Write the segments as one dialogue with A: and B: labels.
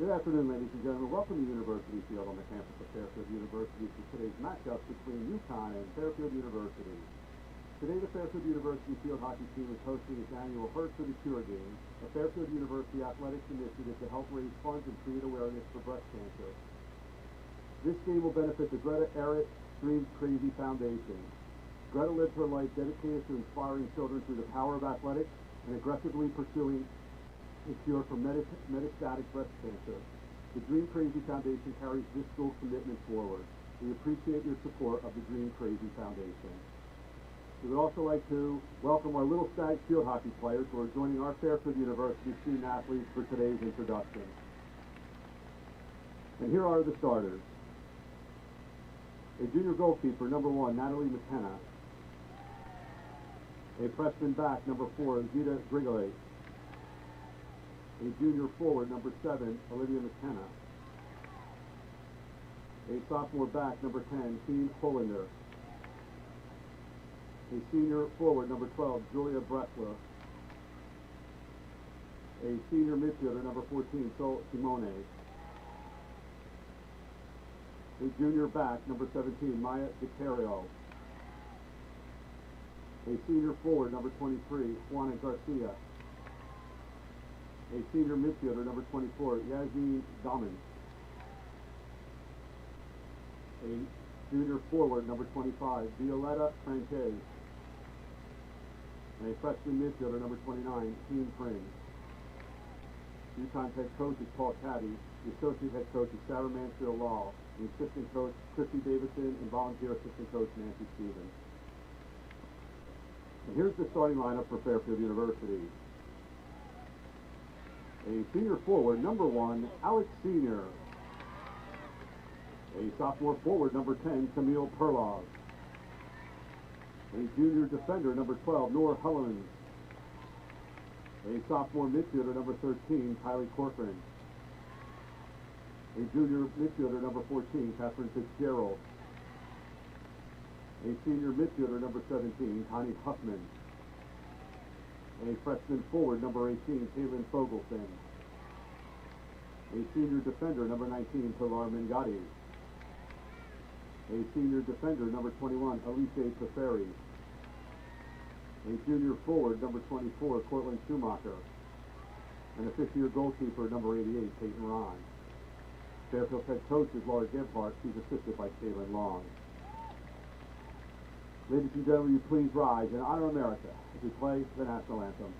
A: Good afternoon, ladies and gentlemen. Welcome to University Field on the campus of Fairfield University for today's matchup between UCONN and Fairfield University. Today, the Fairfield University field hockey team is hosting its annual Hurt for the Cure game, a Fairfield University athletics initiative to help raise funds and create awareness for breast cancer. This game will benefit the Greta Eric Dream Crazy Foundation. Greta lives her life dedicated to inspiring children through the power of athletics and aggressively pursuing a cure for metastatic breast cancer. The Dream Crazy Foundation carries this school commitment forward. We appreciate your support of the Dream Crazy Foundation. We would also like to welcome our Little Stag field hockey players who are joining our Fairfield University student athletes for today's introduction. And here are the starters. A junior goalkeeper, number 1, Natalie McKenna. A freshman back, number 4, Zita Grigolay. A junior forward, number 7, Olivia McKenna. A sophomore back, number 10, Keen Hollander. A senior forward, number 12, Julia Bressler. A senior midfielder, number 14, Sol Simone. A junior back, number 17, Maya DiCario. A senior forward, number 23, Juana Garcia. A senior midfielder, number 24, Yazmin Daman. A junior forward, number 25, Violetta Frances. And a freshman midfielder, number 29, Keen Pring. UCONN's head coach is Paul Caddy. The associate head coach is Sarah Mansfield Law. The assistant coach, Christy Davison, and volunteer assistant coach, Nancy Stevens. And here's the starting lineup for Fairfield University. A senior forward, number 1, Alex Senior. A sophomore forward, number 10, Camille Perlov. A junior defender, number 12, Nora Hellemans. A sophomore midfielder, number 13, Kylie Corcoran. A junior midfielder, number 14, Catherine Fitzgerald. A senior midfielder, number 17, Connie Huffman. A freshman forward, number 18, Caitlin Fogelson. A senior defender, number 19, Pilar Mingati. A senior defender, number 21, Alice Teferi. A junior forward, number 24, Cortland Schumacher. And a fifth-year goalkeeper, number 88, Peyton Ron. Fairfield's head coach is Laura Gebhardt. She's assisted by Kaylin Long. Ladies and gentlemen, will you please rise and honor America as we play the national anthem.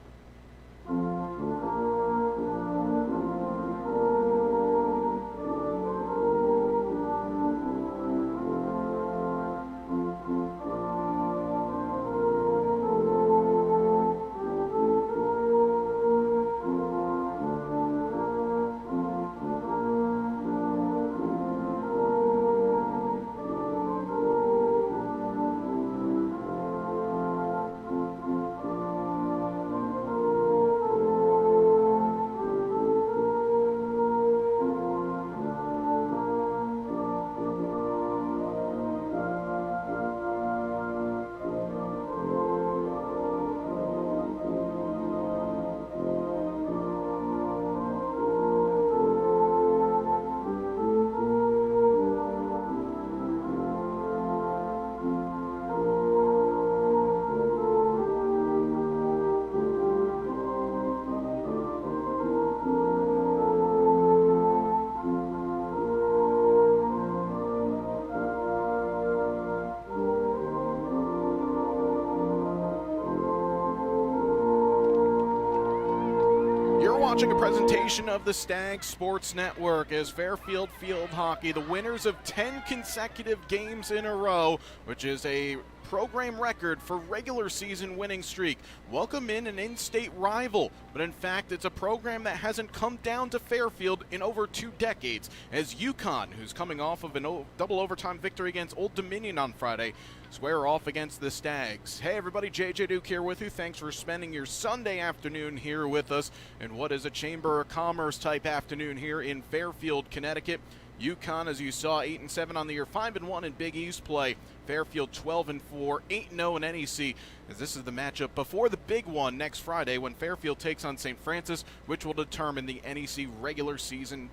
B: Watching a presentation of the Stag Sports Network as Fairfield Field Hockey, the winners of 10 consecutive games in a row, which is a program record for regular season winning streak, welcome in an in-state rival, but in fact it's a program that hasn't come down to Fairfield in over 2 decades, as UCONN, who's coming off of a double overtime victory against Old Dominion on Friday, square off against the Stags. Hey everybody, JJ Duke here with you. Thanks for spending your Sunday afternoon here with us in what is a Chamber of Commerce type afternoon here in Fairfield, Connecticut. UConn, as you saw, 8-7 on the year, 5-1 in Big East play. Fairfield 12-4, 8-0 in NEC, as this is the matchup before the big one next Friday when Fairfield takes on St. Francis, which will determine the NEC regular season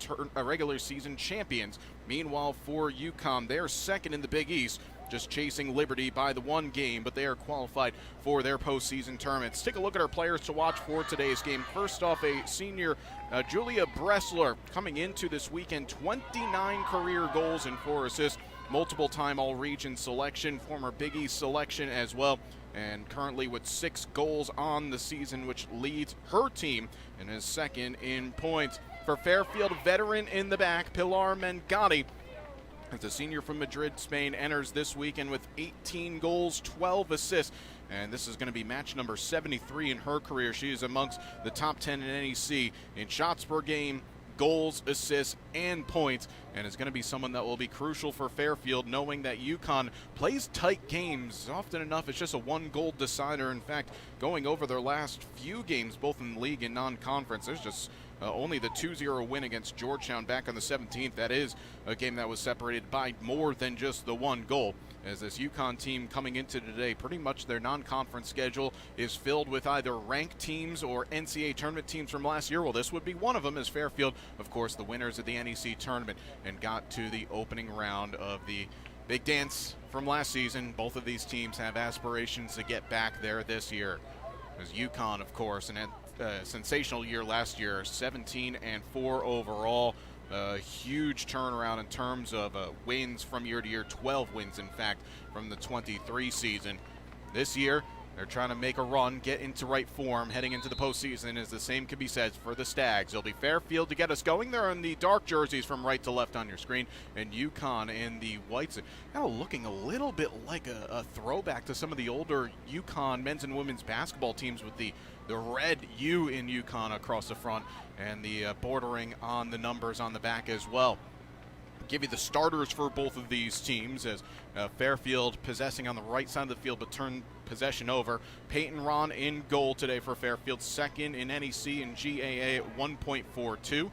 B: champions. Meanwhile, for UConn, they're second in the Big East, just chasing Liberty by the one game, but they are qualified for their postseason tournament. Let's take a look at our players to watch for today's game. First off, a senior, Julia Bressler, coming into this weekend, 29 career goals and 4 assists, multiple-time All-Region selection, former Big East selection as well, and currently with 6 goals on the season, which leads her team and is second in points. For Fairfield, veteran in the back, Pilar Mengati, as a senior from Madrid, Spain, enters this weekend with 18 goals, 12 assists, and this is going to be match number 73 in her career. She is amongst the top 10 in NEC in shots per game, goals, assists, and points, and is going to be someone that will be crucial for Fairfield, knowing that UConn plays tight games. Often enough, it's just a one-goal decider. In fact, going over their last few games, both in the league and non-conference, there's just only the 2-0 win against Georgetown back on the 17th. That is a game that was separated by more than just the one goal. As this UConn team coming into today, pretty much their non-conference schedule is filled with either ranked teams or NCAA tournament teams from last year. Well, this would be one of them, as Fairfield, of course, the winners of the NEC tournament and got to the opening round of the Big Dance from last season. Both of these teams have aspirations to get back there this year. As UConn, of course, and sensational year last year, 17-4 overall. A huge turnaround in terms of wins from year to year, 12 wins, in fact, from the 23 season. This year, they're trying to make a run, get into right form, heading into the postseason, as the same can be said for the Stags. It'll be Fairfield to get us going. They're in the dark jerseys from right to left on your screen, and UConn in the whites. Now looking a little bit like a throwback to some of the older UConn men's and women's basketball teams with the red U in UConn across the front and the bordering on the numbers on the back as well. Give you the starters for both of these teams, as Fairfield possessing on the right side of the field but turn possession over. Peyton Ron in goal today for Fairfield, second in NEC and GAA at 1.42.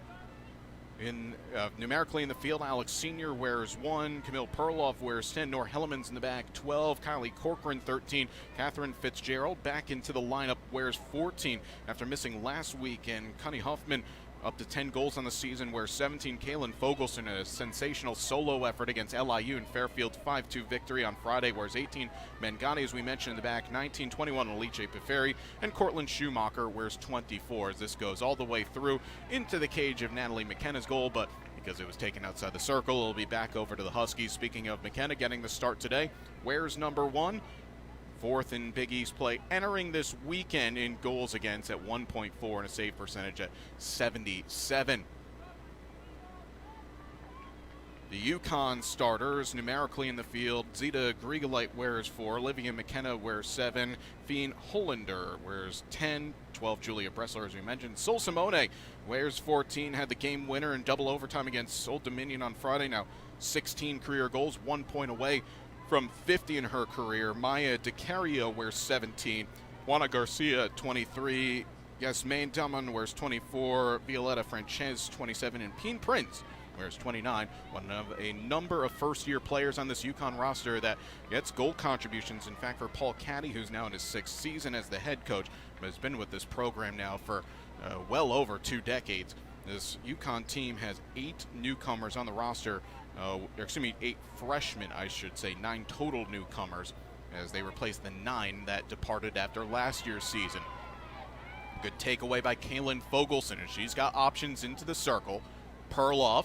B: Numerically in the field, Alex Senior wears 1, Camille Perloff wears 10, Nor Hellemans in the back 12, Kylie Corcoran 13, Catherine Fitzgerald back into the lineup wears 14 after missing last week, and Connie Huffman up to 10 goals on the season, where 17, Kaylin Fogelson, a sensational solo effort against LIU in Fairfield's 5-2 victory on Friday, whereas 18, Mengani, as we mentioned in the back, 19, 21, Alice Peferi, and Cortland Schumacher wears 24, as this goes all the way through into the cage of Natalie McKenna's goal, but because it was taken outside the circle, it'll be back over to the Huskies. Speaking of McKenna getting the start today, wears number 1. Fourth in Big East play, entering this weekend in goals against at 1.4 and a save percentage at 77. The UConn starters numerically in the field, Zita Grigolite wears 4, Olivia McKenna wears 7, Fien Hollander wears 10, 12 Julia Bressler, as we mentioned. Sol Simone wears 14, had the game winner in double overtime against Old Dominion on Friday. Now 16 career goals, 1 point away from 50 in her career. Maya DeCario wears 17. Juana Garcia, 23. Yasmaine Daman wears 24. Violetta Frances, 27. And Peen Prince wears 29. One of a number of first-year players on this UConn roster that gets goal contributions. In fact, for Paul Caddy, who's now in his 6th season as the head coach, but has been with this program now for well over 2 decades. This UConn team has 8 newcomers on the roster. 8 freshmen, I should say, 9 total newcomers, as they replace the 9 that departed after last year's season. Good takeaway by Kaylin Fogelson, and she's got options into the circle. Perloff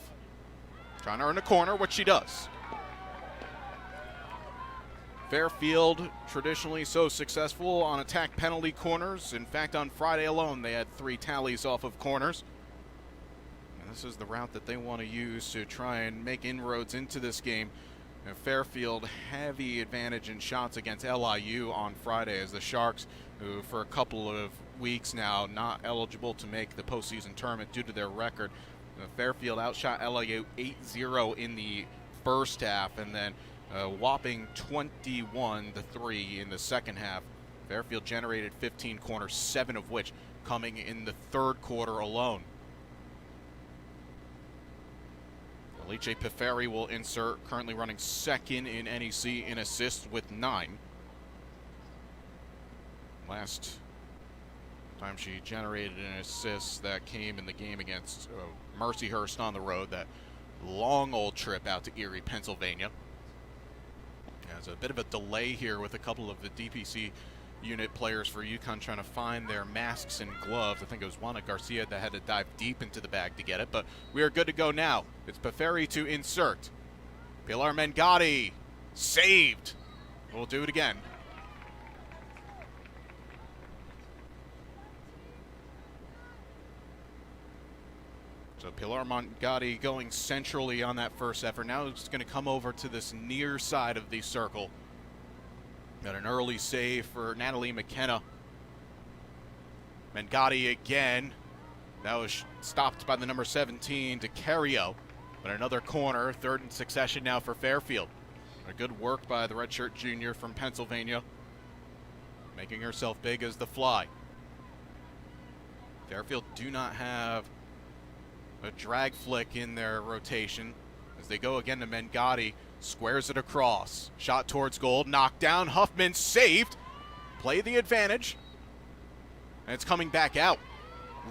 B: trying to earn a corner, which she does. Fairfield, traditionally so successful on attack penalty corners. In fact, on Friday alone, they had 3 tallies off of corners. This is the route that they want to use to try and make inroads into this game. And Fairfield, heavy advantage in shots against LIU on Friday, as the Sharks, who for a couple of weeks now not eligible to make the postseason tournament due to their record. Fairfield outshot LIU 8-0 in the first half, and then a whopping 21-3 in the second half. Fairfield generated 15 corners, 7 of which coming in the third quarter alone. Alice Piferi will insert, currently running second in NEC in assists with 9. Last time she generated an assist, that came in the game against Mercyhurst on the road, that long old trip out to Erie, Pennsylvania. There's a bit of a delay here with a couple of the DPC unit players for UConn trying to find their masks and gloves. I think it was Juana Garcia that had to dive deep into the bag to get it, but we are good to go now. It's Piferi to insert. Pilar Mengatti saved. We'll do it again. So Pilar Mengatti going centrally on that first effort. Now it's going to come over to this near side of the circle. Got an early save for Natalie McKenna. Mengatti again. That was stopped by the number 17, DeCario. But another corner, third in succession now for Fairfield. A good work by the redshirt junior from Pennsylvania, making herself big as the fly. Fairfield do not have a drag flick in their rotation as they go again to Mengatti. Squares it across. Shot towards goal. Knocked down. Huffman saved. Play the advantage. And it's coming back out.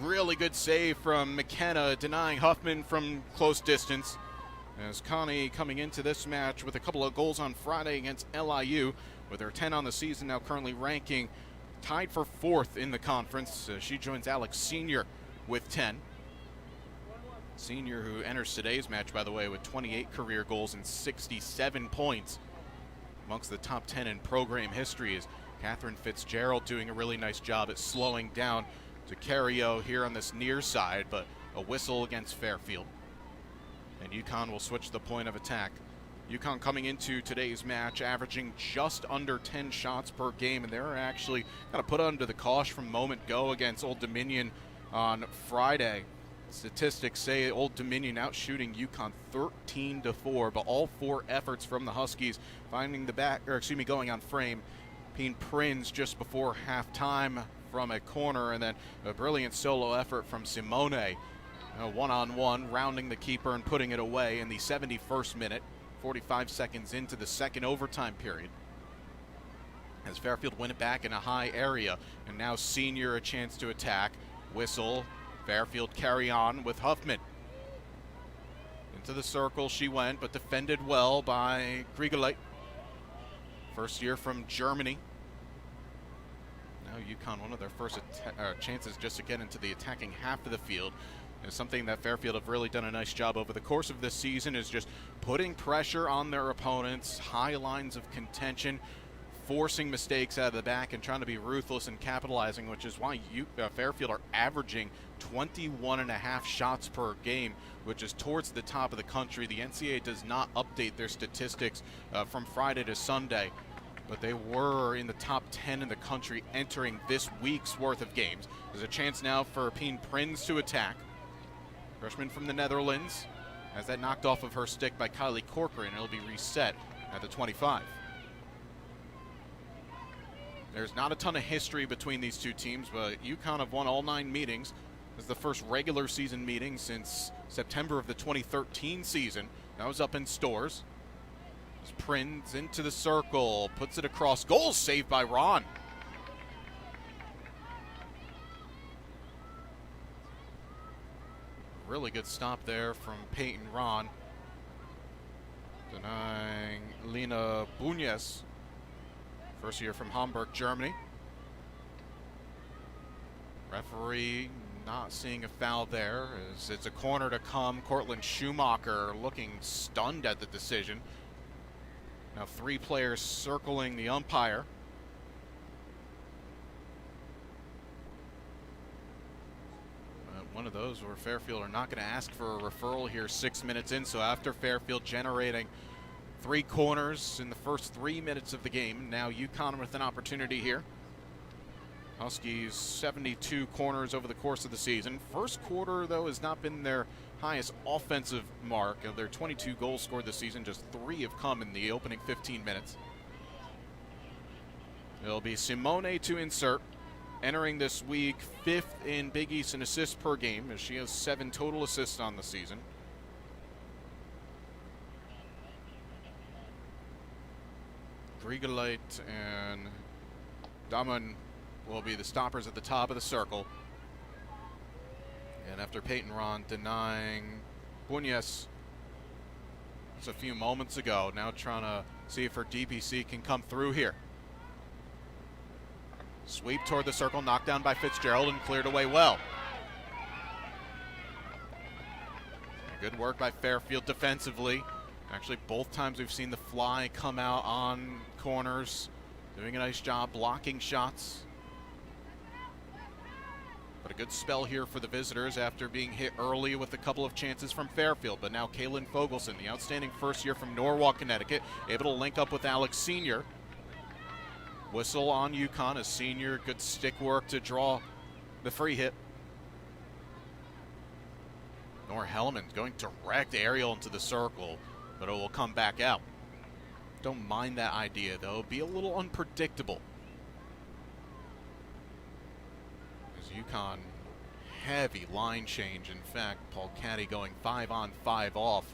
B: Really good save from McKenna, denying Huffman from close distance. As Connie coming into this match with a couple of goals on Friday against LIU, with her 10 on the season, now currently ranking tied for 4th in the conference. She joins Alex Senior with 10. Senior, who enters today's match, by the way, with 28 career goals and 67 points. Amongst the top 10 in program history is Catherine Fitzgerald, doing a really nice job at slowing down DeCario here on this near side, but a whistle against Fairfield. And UConn will switch the point of attack. UConn coming into today's match averaging just under 10 shots per game, and they're actually kind of put under the cosh from moment go against Old Dominion on Friday. Statistics say Old Dominion out shooting UConn 13-4, but all 4 efforts from the Huskies finding the back, or excuse me, going on frame. Peen Prinz just before halftime from a corner, and then a brilliant solo effort from Simone. One-on-one, rounding the keeper and putting it away in the 71st minute, 45 seconds into the second overtime period. As Fairfield win it back in a high area, and now Senior a chance to attack. Whistle. Fairfield carry on with Huffman. Into the circle she went, but defended well by Griegeleit. First year from Germany. Now UConn, one of their first chances just to get into the attacking half of the field. Is something that Fairfield have really done a nice job over the course of this season, is just putting pressure on their opponents, high lines of contention, forcing mistakes out of the back and trying to be ruthless and capitalizing, which is why Fairfield are averaging 21.5 shots per game, which is towards the top of the country. The NCAA does not update their statistics from Friday to Sunday, but they were in the top 10 in the country entering this week's worth of games. There's a chance now for Peen Prinz to attack. Freshman from the Netherlands has that knocked off of her stick by Kylie Corcoran. It'll be reset at the 25. There's not a ton of history between these two teams, but UConn have won all 9 meetings. This is the first regular season meeting since September of the 2013 season. That was up in Stores. Prinz into the circle, puts it across. Goal saved by Ron. Really good stop there from Peyton Ron. Denying Lena Bunez. First year from Hamburg, Germany. Referee not seeing a foul there, as it's a corner to come. Cortland Schumacher looking stunned at the decision. Now 3 players circling the umpire. One of those where Fairfield are not going to ask for a referral here 6 minutes in. So after Fairfield generating 3 corners in the first 3 minutes of the game, now UConn with an opportunity here. Huskies 72 corners over the course of the season. First quarter, though, has not been their highest offensive mark. Of their 22 goals scored this season, just 3 have come in the opening 15 minutes. It'll be Simone to insert. Entering this week 5th in Big East in assists per game, as she has 7 total assists on the season. Grigolite and Daman will be the stoppers at the top of the circle. And after Peyton Ron denying Bunyes just a few moments ago, now trying to see if her DPC can come through here. Sweep toward the circle, knocked down by Fitzgerald and cleared away well. Good work by Fairfield defensively. Actually, both times we've seen the fly come out on corners, doing a nice job blocking shots. But a good spell here for the visitors after being hit early with a couple of chances from Fairfield. But now Kaylin Fogelson, the outstanding first year from Norwalk, Connecticut, able to link up with Alex Senior. Whistle on UConn as Senior, good stick work to draw the free hit. Nora Hellman going direct aerial into the circle, but it will come back out. Don't mind that idea, though. Be a little unpredictable. As UConn, heavy line change. In fact, Paul Caddy going 5-on-5 off.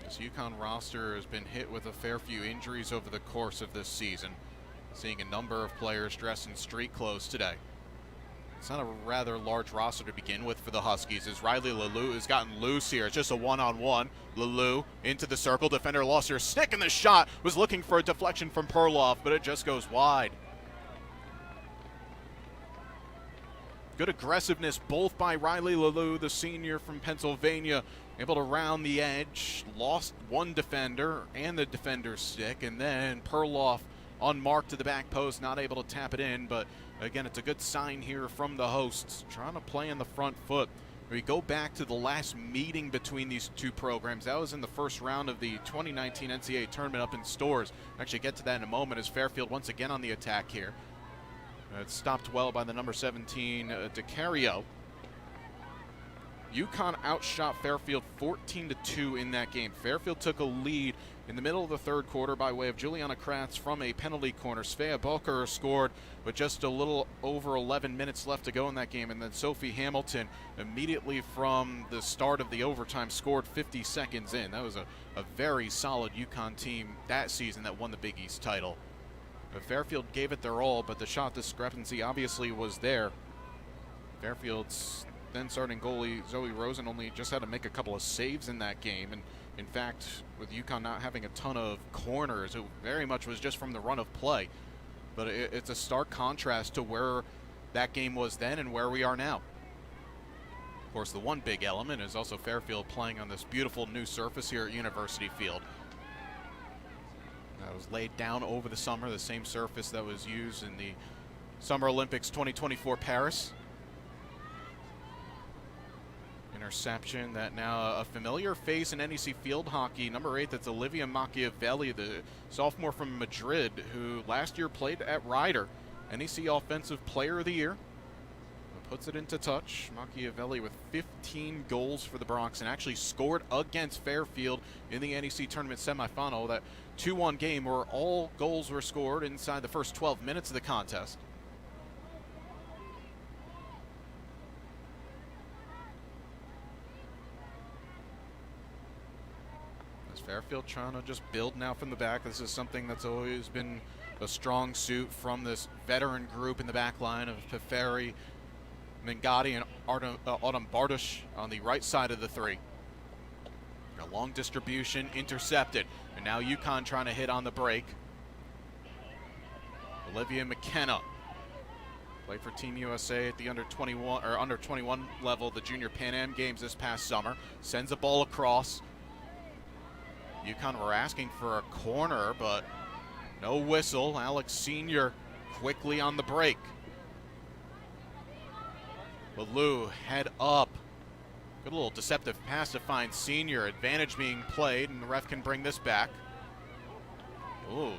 B: This UConn roster has been hit with a fair few injuries over the course of this season. Seeing a number of players dressed in street clothes today. It's not a rather large roster to begin with for the Huskies, as Riley Lalou has gotten loose here. It's just a one-on-one. Lalou into the circle. Defender lost her stick in the shot. Was looking for a deflection from Perloff, but it just goes wide. Good aggressiveness both by Riley Lalou, the senior from Pennsylvania, able to round the edge. Lost one defender and the defender's stick, and then Perloff unmarked to the back post, not able to tap it in, but again, it's a good sign here from the hosts, trying to play on the front foot. We go back to the last meeting between these two programs. That was in the first round of the 2019 NCAA tournament up in Stores. Actually get to that in a moment as Fairfield once again on the attack here. It's stopped well by the number 17, DeCario. UConn outshot Fairfield 14-2 in that game. Fairfield took a lead in the middle of the third quarter by way of Juliana Kratz from a penalty corner. Svea Bulker scored with just a little over 11 minutes left to go in that game. And then Sophie Hamilton immediately from the start of the overtime scored 50 seconds in. That was a very solid UConn team that season that won the Big East title. But Fairfield gave it their all, but the shot discrepancy obviously was there. Fairfield's then starting goalie Zoe Rosen only just had to make a couple of saves in that game. And in fact, with UConn not having a ton of corners, it very much was just from the run of play. But it's a stark contrast to where that game was then and where we are now. Of course, the one big element is also Fairfield playing on this beautiful new surface here at University Field. That was laid down over the summer, the same surface that was used in the Summer Olympics 2024 Paris. Interception that now a familiar face in NEC field hockey, number 8, that's Olivia Machiavelli, the sophomore from Madrid, who last year played at Rider, NEC Offensive Player of the Year. Puts it into touch. Machiavelli with 15 goals for the Bronx and actually scored against Fairfield in the NEC tournament semifinal. That 2-1 game where all goals were scored inside the first 12 minutes of the contest. Fairfield trying to just build now from the back. This is something that's always been a strong suit from this veteran group in the back line of Peferi, Mengati, and Autumn Bardush on the right side of the three. A long distribution intercepted, and now UConn trying to hit on the break. Olivia McKenna played for Team USA at the under 21 level, the Junior Pan Am Games this past summer. Sends a ball across. UConn were asking for a corner, but no whistle. Alex Senior quickly on the break. Lalou head up. Good little deceptive pass to find Senior. Advantage being played, and the ref can bring this back. Ooh,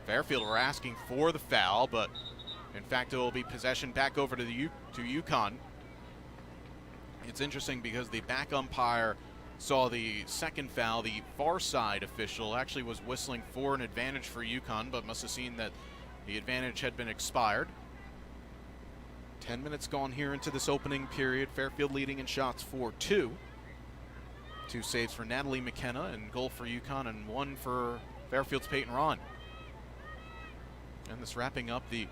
B: Fairfield were asking for the foul, but in fact it will be possession back over to UConn. It's interesting because the back umpire saw the second foul. The far side official actually was whistling for an advantage for UConn, but must have seen that the advantage had been expired. 10 minutes gone here into this opening period. Fairfield leading in shots 4-2. 2 saves for Natalie McKenna, and goal for UConn, and 1 for Fairfield's Peyton Ron. And this wrapping up the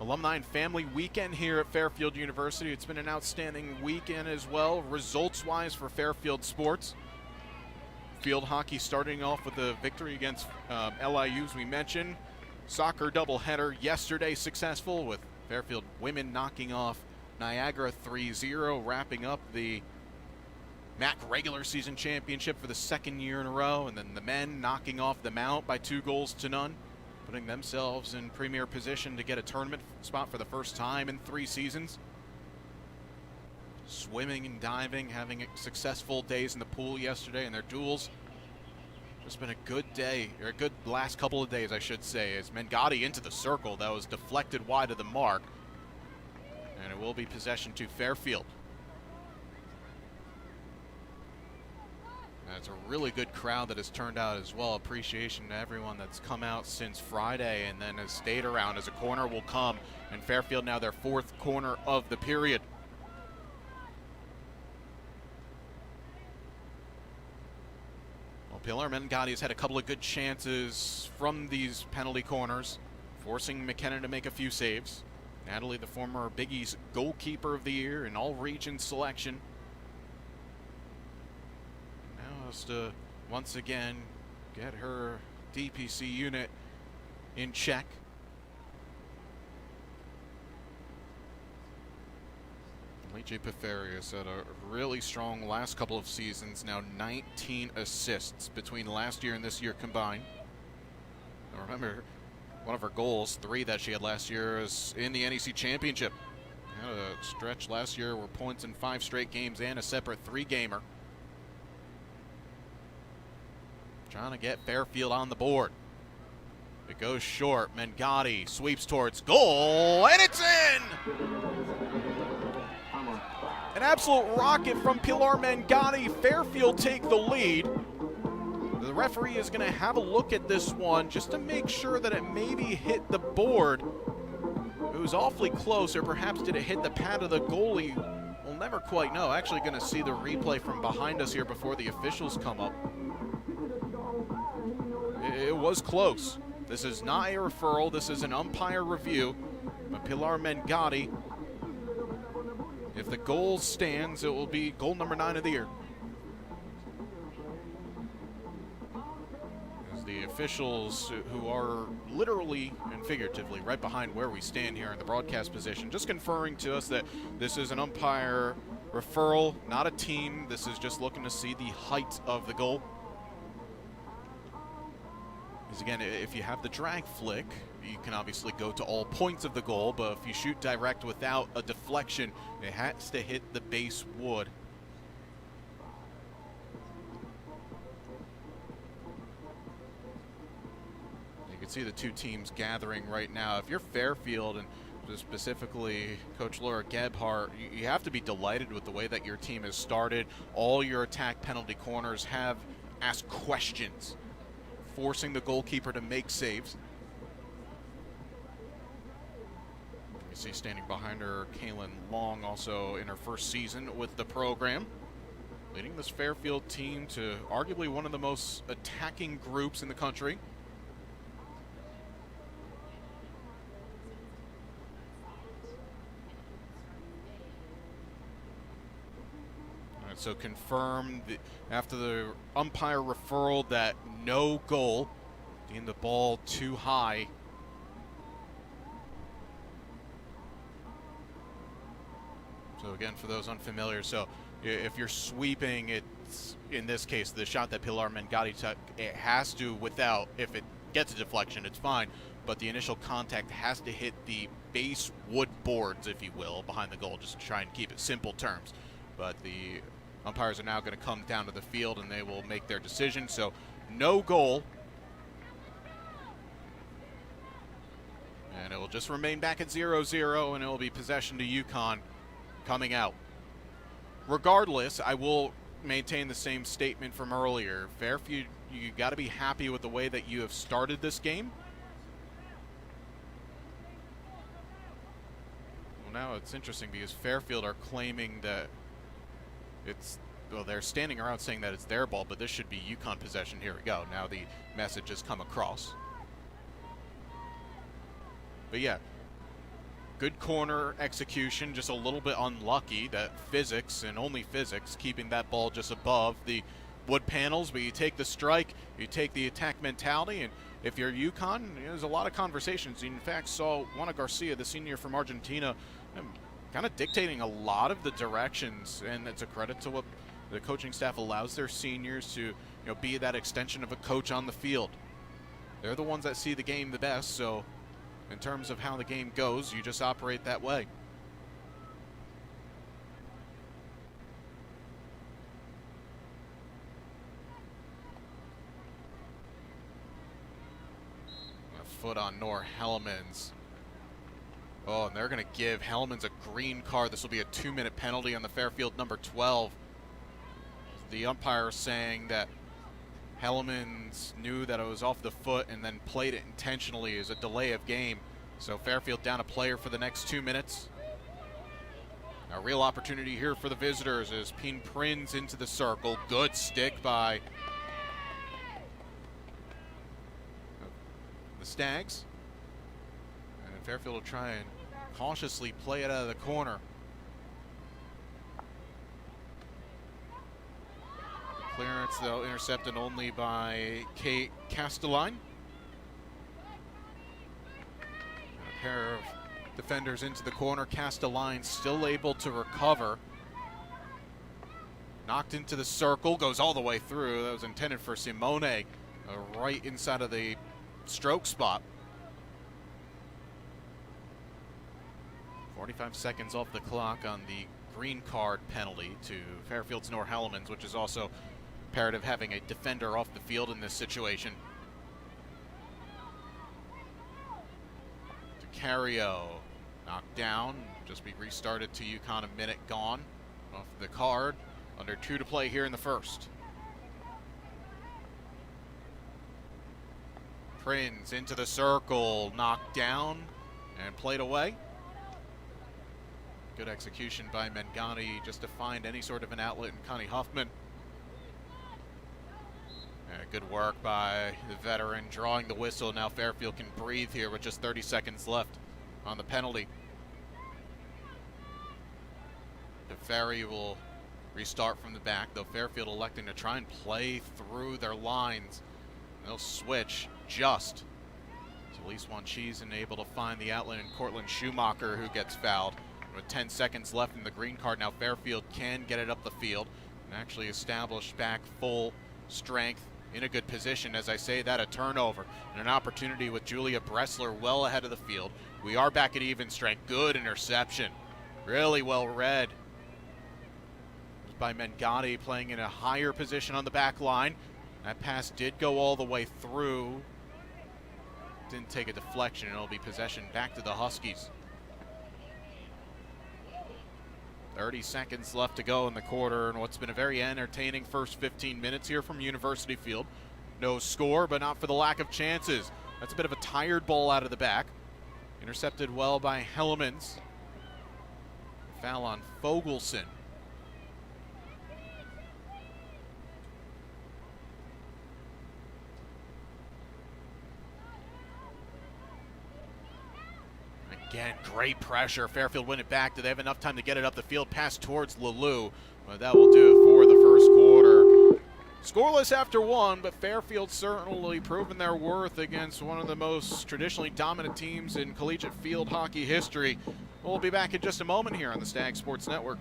B: Alumni and Family Weekend here at Fairfield University. It's been an outstanding weekend as well, results-wise, for Fairfield sports. Field hockey starting off with a victory against LIU, as we mentioned. Soccer doubleheader yesterday successful, with Fairfield women knocking off Niagara 3-0, wrapping up the MAC regular season championship for the 2nd year in a row, and then the men knocking off the Mount by 2-0, putting themselves in premier position to get a tournament spot for the first time in 3 seasons. Swimming and diving, having successful days in the pool yesterday in their duels. Just been a good day, or a good last couple of days, I should say, as Mengati into the circle that was deflected wide of the mark. And it will be possession to Fairfield. It's a really good crowd that has turned out as well. Appreciation to everyone that's come out since Friday and then has stayed around, as a corner will come. And Fairfield now their 4th corner of the period. Well, Pilar Mengati has had a couple of good chances from these penalty corners, forcing McKenna to make a few saves. Natalie, the former Big East goalkeeper of the year and all-region selection, now has to once again get her DPC unit in check. J. Pifarius had a really strong last couple of seasons, now 19 assists between last year and this year combined. Now remember, one of her goals, 3 that she had last year, is in the NEC Championship. Had a stretch last year where points in 5 straight games and a separate 3-gamer. Trying to get Fairfield on the board. It goes short. Mengati sweeps towards goal, and it's in! An absolute rocket from Pilar Mengati. Fairfield take the lead. The referee is going to have a look at this one just to make sure that it maybe hit the board. It was awfully close, or perhaps did it hit the pad of the goalie? We'll never quite know. Actually going to see the replay from behind us here before the officials come up. It was close. This is not a referral. This is an umpire review. But Pilar Mengati, if the goal stands, it will be goal number 9 of the year. As the officials, who are literally and figuratively right behind where we stand here in the broadcast position, just conferring to us that this is an umpire referral, not a team. This is just looking to see the height of the goal. Because again, if you have the drag flick, you can obviously go to all points of the goal, but if you shoot direct without a deflection, it has to hit the base wood. You can see the 2 teams gathering right now. If you're Fairfield, and specifically Coach Laura Gebhardt, you have to be delighted with the way that your team has started. All your attack penalty corners have asked questions, forcing the goalkeeper to make saves. You see standing behind her, Kaylin Long, also in her first season with the program, leading this Fairfield team to arguably one of the most attacking groups in the country. All right, so confirmed after the umpire referral that no goal, deemed the ball too high. So again, for those unfamiliar, so if you're sweeping, it's, in this case, the shot that Pilar Mengati took, it has to, without, if it gets a deflection, it's fine, but the initial contact has to hit the base wood boards, if you will, behind the goal, just to try and keep it simple terms. But the umpires are now going to come down to the field and they will make their decision. So no goal. And it will just remain back at 0-0, and it will be possession to UConn coming out. Regardless, I will maintain the same statement from earlier. Fairfield, you got to be happy with the way that you have started this game. Well, now it's interesting because Fairfield are claiming that it's well, they're standing around saying that it's their ball, but this should be UConn possession. Here we go. Now the message has come across. But yeah, good corner execution, just a little bit unlucky that physics, and only physics, keeping that ball just above the wood panels. But you take the strike, you take the attack mentality, and if you're UConn, there's a lot of conversations. You in fact saw Juana Garcia, the senior from Argentina, kind of dictating a lot of the directions, and it's a credit to what the coaching staff allows their seniors to be that extension of a coach on the field. They're the ones that see the game the best, so in terms of how the game goes, you just operate that way. A foot on Nor Hellemans. Oh, and they're going to give Hellemans a green card. This will be a 2-minute penalty on the Fairfield number 12. The umpire saying that Hellemans knew that it was off the foot and then played it intentionally as a delay of game. So Fairfield down a player for the next 2 minutes. A real opportunity here for the visitors as Peen Prins into the circle. Good stick by the Stags. And Fairfield will try and cautiously play it out of the corner. Clearance, though, intercepted only by Kate Castelline. A pair of defenders into the corner. Castelline still able to recover. Knocked into the circle, goes all the way through. That was intended for Simone, right inside of the stroke spot. 45 seconds off the clock on the green card penalty to Fairfield's Nor Hellemans, which is also imperative having a defender off the field in this situation. DeCario knocked down, just be restarted to UConn, a minute gone off the card. Under 2 to play here in the first. Prins into the circle, knocked down and played away. Good execution by Mengani just to find any sort of an outlet in Connie Huffman. Good work by the veteran drawing the whistle. Now Fairfield can breathe here with just 30 seconds left on the penalty. DeFerry will restart from the back, though Fairfield electing to try and play through their lines. They'll switch just. So Elise Wanchisen able to find the outlet in Cortland Schumacher, who gets fouled. With 10 seconds left in the green card, now Fairfield can get it up the field and actually establish back full strength in a good position. As I say that, a turnover and an opportunity with Julia Bressler well ahead of the field. We are back at even strength. Good interception. Really well read by Mengani, playing in a higher position on the back line. That pass did go all the way through. Didn't take a deflection. It'll be possession back to the Huskies. 30 seconds left to go in the quarter, and what's been a very entertaining first 15 minutes here from University Field. No score, but not for the lack of chances. That's a bit of a tired ball out of the back. Intercepted well by Hellemans. Foul on Fogelson. Again, great pressure. Fairfield win it back. Do they have enough time to get it up the field? Pass towards Lalou. But that will do it for the first quarter. Scoreless after 1, but Fairfield certainly proven their worth against one of the most traditionally dominant teams in collegiate field hockey history. We'll be back in just a moment here on the Stag Sports Network.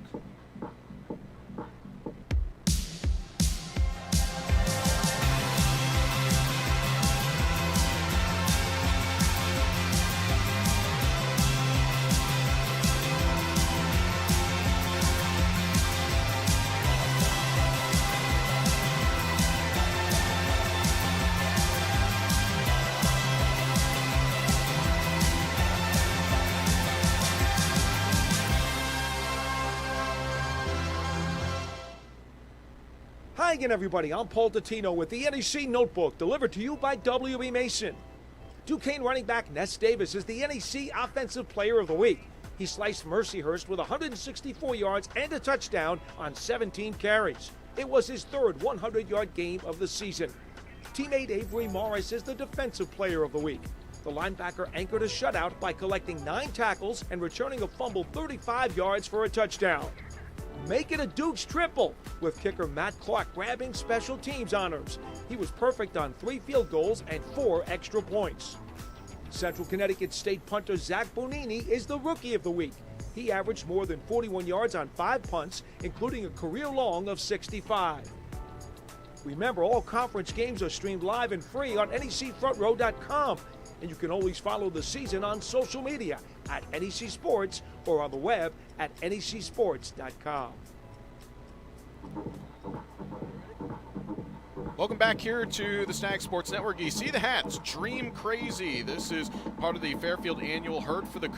C: Hi again, everybody. I'm Paul Dottino with the NEC Notebook, delivered to you by W.E. Mason. Duquesne running back Ness Davis is the NEC Offensive Player of the Week. He sliced Mercyhurst with 164 yards and a touchdown on 17 carries. It was his third 100-yard game of the season. Teammate Avery Morris is the Defensive Player of the Week. The linebacker anchored a shutout by collecting 9 tackles and returning a fumble 35 yards for a touchdown. Make it a Duke's triple, with kicker Matt Clark grabbing special teams honors. He was perfect on 3 field goals and 4 extra points. Central Connecticut State punter Zach Bonini is the Rookie of the Week. He averaged more than 41 yards on 5 punts, including a career long of 65. Remember, all conference games are streamed live and free on necfrontrow.com, and you can always follow the season on social media at NEC Sports or on the web at necsports.com.
B: Welcome back here to the Stag Sports Network. You see the hats, Dream Crazy. This is part of the Fairfield annual Hurt for the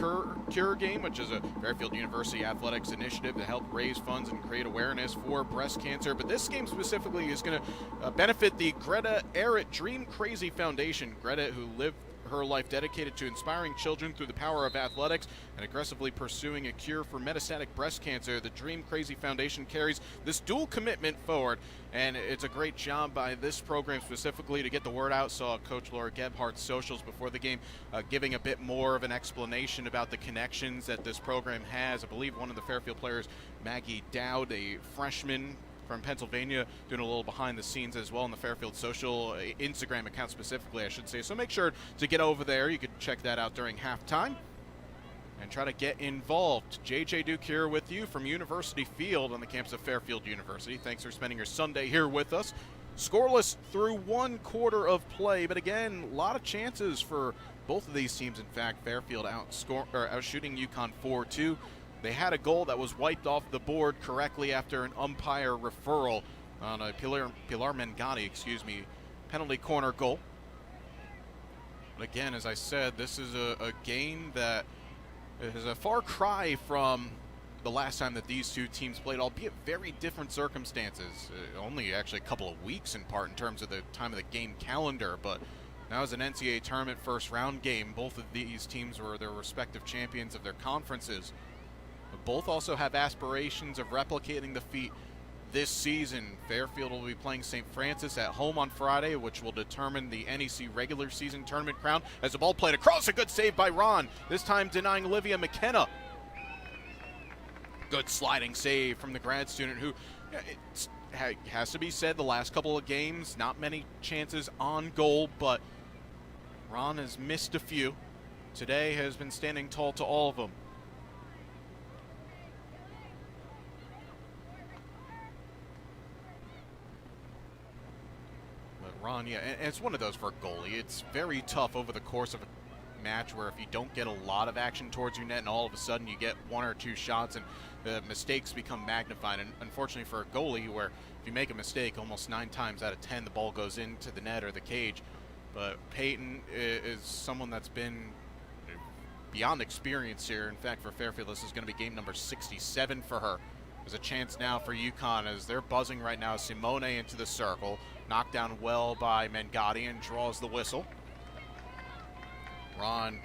B: Cure game, which is a Fairfield University athletics initiative to help raise funds and create awareness for breast cancer. But this game specifically is going to benefit the Greta Errett Dream Crazy Foundation. Greta, who lived her life dedicated to inspiring children through the power of athletics and aggressively pursuing a cure for metastatic breast cancer, the Dream Crazy Foundation carries this dual commitment forward, and it's a great job by this program specifically to get the word out. Saw Coach Laura Gebhardt's socials before the game giving a bit more of an explanation about the connections that this program has. I believe one of the Fairfield players, Maggie Dowd, a freshman from Pennsylvania, doing a little behind the scenes as well in the Fairfield social Instagram account specifically, I should say. So make sure to get over there. You can check that out during halftime and try to get involved. JJ Duke here with you from University Field on the campus of Fairfield University. Thanks for spending your Sunday here with us. Scoreless through 1 quarter of play, but again, a lot of chances for both of these teams. In fact, Fairfield outshooting UConn 4-2. They had a goal that was wiped off the board correctly after an umpire referral on a Pilar Mengani, penalty corner goal. But again, as I said, this is a game that is a far cry from the last time that these two teams played, albeit very different circumstances. Only actually a couple of weeks in part in terms of the time of the game calendar, but now as an NCAA tournament first round game, both of these teams were their respective champions of their conferences. But both also have aspirations of replicating the feat this season. Fairfield will be playing St. Francis at home on Friday, which will determine the NEC regular season tournament crown. As the ball played across, a good save by Ron, this time denying Olivia McKenna. Good sliding save from the grad student who, it has to be said, the last couple of games, not many chances on goal, but Ron has missed a few. Today has been standing tall to all of them. Ron, yeah, and it's one of those for a goalie. It's very tough over the course of a match where if you don't get a lot of action towards your net and all of a sudden you get 1 or 2 shots and the mistakes become magnified. And unfortunately for a goalie, where if you make a mistake, almost 9 times out of 10 the ball goes into the net or the cage. But Peyton is someone that's been beyond experience here. In fact, for Fairfield, this is going to be game number 67 for her. There's a chance now for UConn as they're buzzing right now. Simone into the circle. Knocked down well by Mengadi and draws the whistle. Ron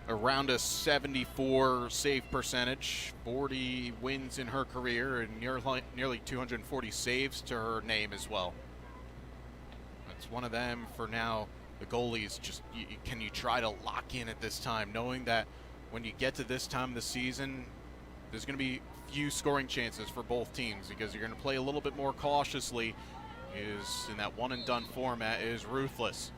B: around a 74 save percentage, 40 wins in her career, and nearly 240 saves to her name as well. That's one of them for now. The goalies, just can you try to lock in at this time, knowing that when you get to this time of the season, there's going to be few scoring chances for both teams because you're going to play a little bit more cautiously. Is in that one and done format is ruthless.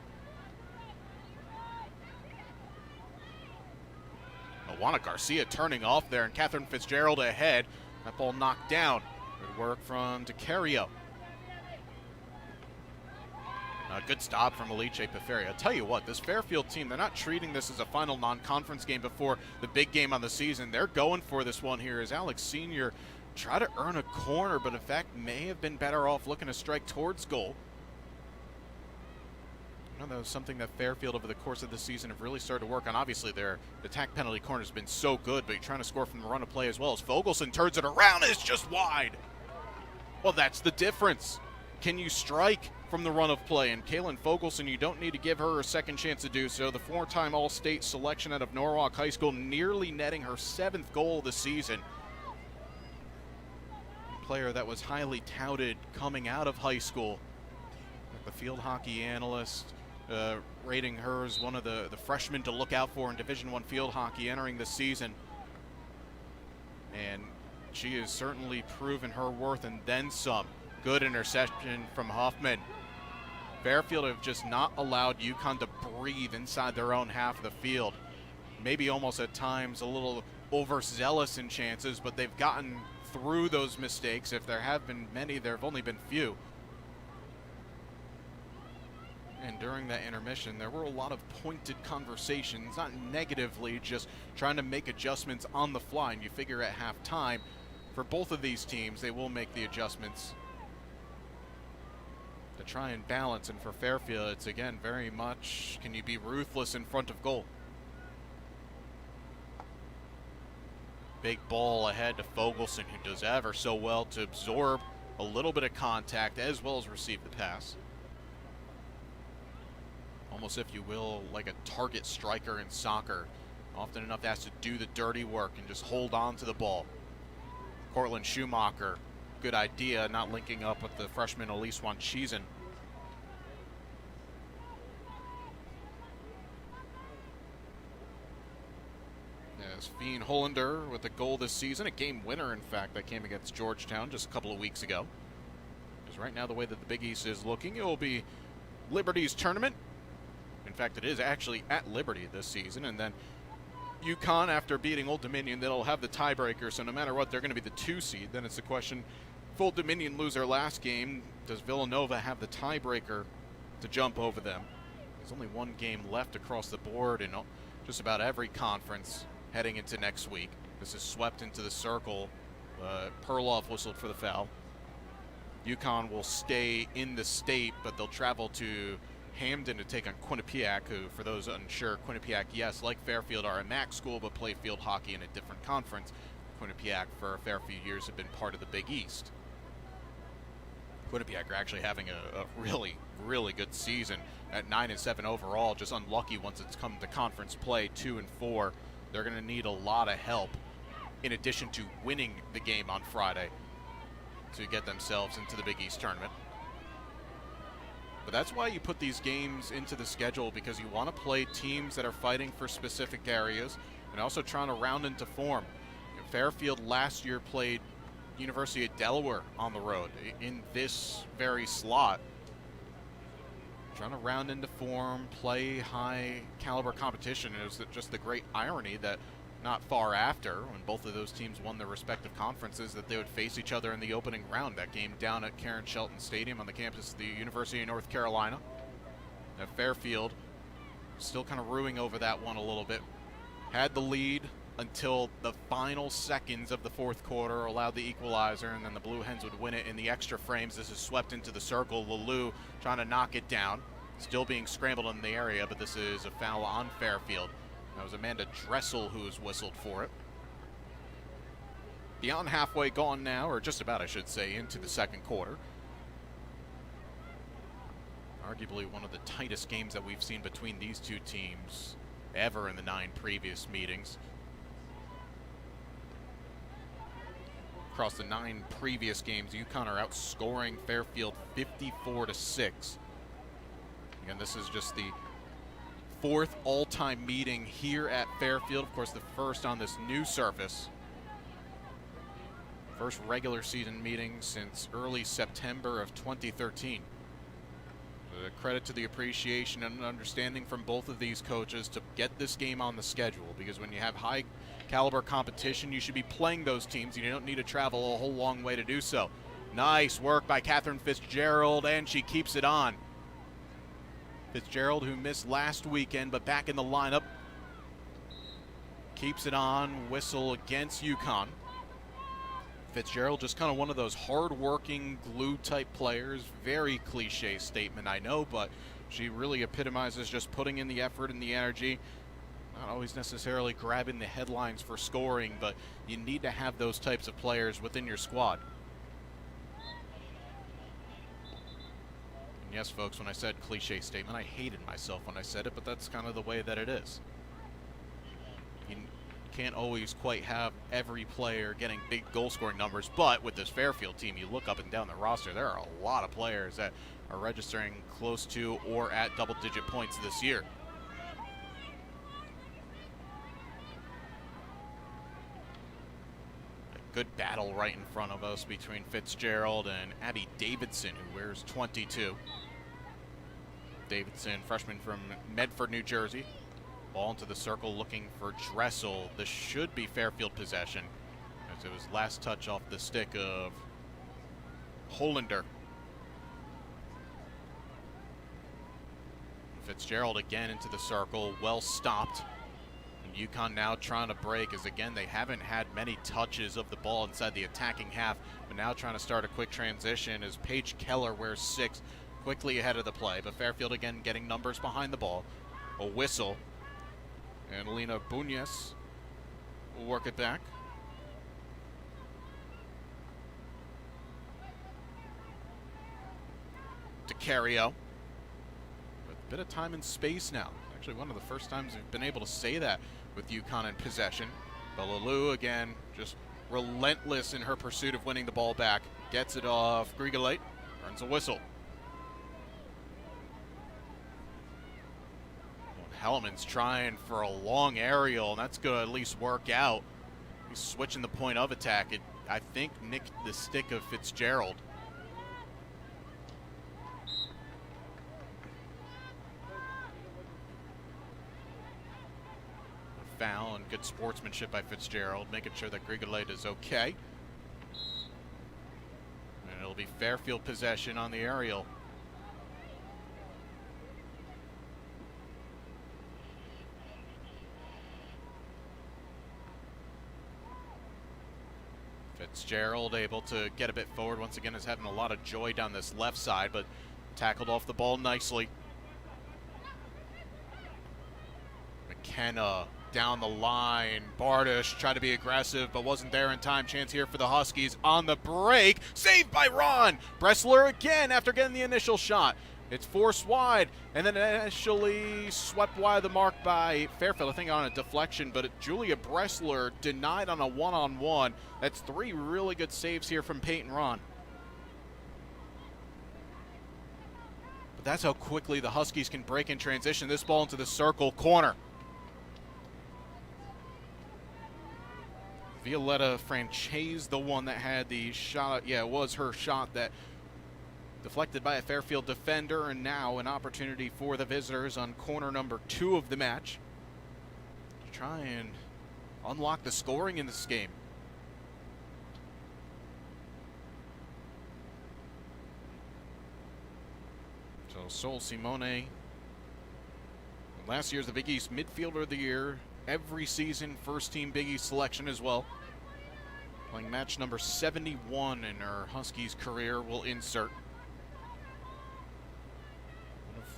B: Juana Garcia turning off there, and Catherine Fitzgerald ahead. That ball knocked down. Good work from DeCario. A good stop from Alice Peferi. I'll tell you what, this Fairfield team, they're not treating this as a final non-conference game before the big game on the season. They're going for this one here as Alex Sr. try to earn a corner, but in fact may have been better off looking to strike towards goal. I know that was something that Fairfield over the course of the season have really started to work on. Obviously their attack penalty corner has been so good, but you're trying to score from the run of play as well. As Fogelson turns it around, it's just wide. Well, that's the difference. Can you strike? from the run of play. And Kaylin Fogelson, you don't need to give her a second chance to do so. The 4-time All-State selection out of Norwalk High School, nearly netting her 7th goal this season. A player that was highly touted coming out of high school. The field hockey analyst rating her as one of the freshmen to look out for in Division I field hockey entering this season. And she has certainly proven her worth and then some. Good interception from Huffman. Fairfield have just not allowed UConn to breathe inside their own half of the field. Maybe almost at times a little overzealous in chances, but they've gotten through those mistakes. If there have been many, there have only been few. And during that intermission, there were a lot of pointed conversations, not negatively, just trying to make adjustments on the fly. And you figure at halftime, for both of these teams, they will make the adjustments to try and balance. And for Fairfield, it's again very much, can you be ruthless in front of goal? Big ball ahead to Fogelson, who does ever so well to absorb a little bit of contact as well as receive the pass. Almost, if you will, like a target striker in soccer. Often enough has to do the dirty work and just hold on to the ball. Cortland Schumacher, good idea, not linking up with the freshman Elise Wanchisen. As Fien Hollander with a goal this season, a game winner, in fact, that came against Georgetown just a couple of weeks ago. Because right now, the way that the Big East is looking, it will be Liberty's tournament. In fact, it is actually at Liberty this season, and then UConn, after beating Old Dominion, they'll have the tiebreaker, so no matter what, they're going to be the 2 seed. Then it's the question, if Old Dominion lose their last game, does Villanova have the tiebreaker to jump over them? There's only one game left across the board in just about every conference heading into next week. This is swept into the circle. Perloff whistled for the foul. UConn will stay in the state, but they'll travel to Hamden to take on Quinnipiac, who, for those unsure, Quinnipiac, yes, like Fairfield, are a MAC school, but play field hockey in a different conference. Quinnipiac, for a fair few years, have been part of the Big East. Quinnipiac are actually having a really, really good season at 9-7 overall, just unlucky once it's come to conference play, 2-4. They're going to need a lot of help, in addition to winning the game on Friday, to get themselves into the Big East tournament. But that's why you put these games into the schedule, because you want to play teams that are fighting for specific areas and also trying to round into form. Fairfield last year played University of Delaware on the road in this very slot. Trying to round into form, play high caliber competition. It was just the great irony that not far after, when both of those teams won their respective conferences, that they would face each other in the opening round. That game down at Karen Shelton Stadium on the campus of the University of North Carolina. Now Fairfield still kind of ruing over that one a little bit. Had the lead until the final seconds of the fourth quarter, allowed the equalizer, and then the Blue Hens would win it in the extra frames. This is swept into the circle. Lalou trying to knock it down. Still being scrambled in the area, but this is a foul on Fairfield. That was Amanda Dressel who was whistled for it. Beyond halfway gone now, or just about, I should say, into the second quarter. Arguably one of the tightest games that we've seen between these two teams ever in the 9 previous meetings. Across the 9 previous games, UConn are outscoring Fairfield 54-6. Again, this is just the 4th all-time meeting here at Fairfield. Of course, the first on this new surface. First regular season meeting since early September of 2013. A credit to the appreciation and understanding from both of these coaches to get this game on the schedule, because when you have high caliber competition, you should be playing those teams. You don't need to travel a whole long way to do so. Nice work by Catherine Fitzgerald, and she keeps it on. Fitzgerald, who missed last weekend, but back in the lineup, keeps it on. Whistle against UConn. Fitzgerald, just kind of one of those hard-working, glue-type players. Very cliche statement, I know, but she really epitomizes just putting in the effort and the energy. Not always necessarily grabbing the headlines for scoring, but you need to have those types of players within your squad. And yes, folks, when I said cliche statement, I hated myself when I said it, but that's kind of the way that it is. You can't always quite have every player getting big goal-scoring numbers, but with this Fairfield team, you look up and down the roster, there are a lot of players that are registering close to or at double-digit points this year. A good battle right in front of us between Fitzgerald and Abby Davidson, who wears 22. Davidson, freshman from Medford, New Jersey. Ball into the circle looking for Dressel. This should be Fairfield possession, as it was last touch off the stick of Hollander. Fitzgerald again into the circle, well stopped. And UConn now trying to break, as again they haven't had many touches of the ball inside the attacking half, but now trying to start a quick transition as Paige Keller wears 6, quickly ahead of the play. But Fairfield again getting numbers behind the ball. A whistle. And Lena Bunez will work it back. To Cario. With a bit of time and space now. Actually, one of the first times we've been able to say that with UConn in possession. Belaloo again, just relentless in her pursuit of winning the ball back. Gets it off Grigolite, earns a whistle. Hellman's trying for a long aerial, and that's going to at least work out. He's switching the point of attack. It, I think, nicked the stick of Fitzgerald. A foul and good sportsmanship by Fitzgerald, making sure that Grigolite is okay. And it'll be Fairfield possession on the aerial. Fitzgerald able to get a bit forward. Once again, is having a lot of joy down this left side, but tackled off the ball nicely. McKenna down the line. Bardish tried to be aggressive, but wasn't there in time. Chance here for the Huskies on the break. Saved by Ron. Bressler again after getting the initial shot. It's forced wide, and then initially swept wide of the mark by Fairfield, I think on a deflection, but Julia Bressler denied on a one-on-one. That's 3 really good saves here from Peyton Ron. But that's how quickly the Huskies can break in transition. This ball into the circle, corner. Violetta Franchese, the one that had the shot. Yeah, it was her shot that deflected by a Fairfield defender, and now an opportunity for the visitors on corner number 2 of the match to try and unlock the scoring in this game. So Sol Simone, last year's the Big East Midfielder of the Year, every season first team Big East selection as well. Playing match number 71 in her Huskies career, will insert.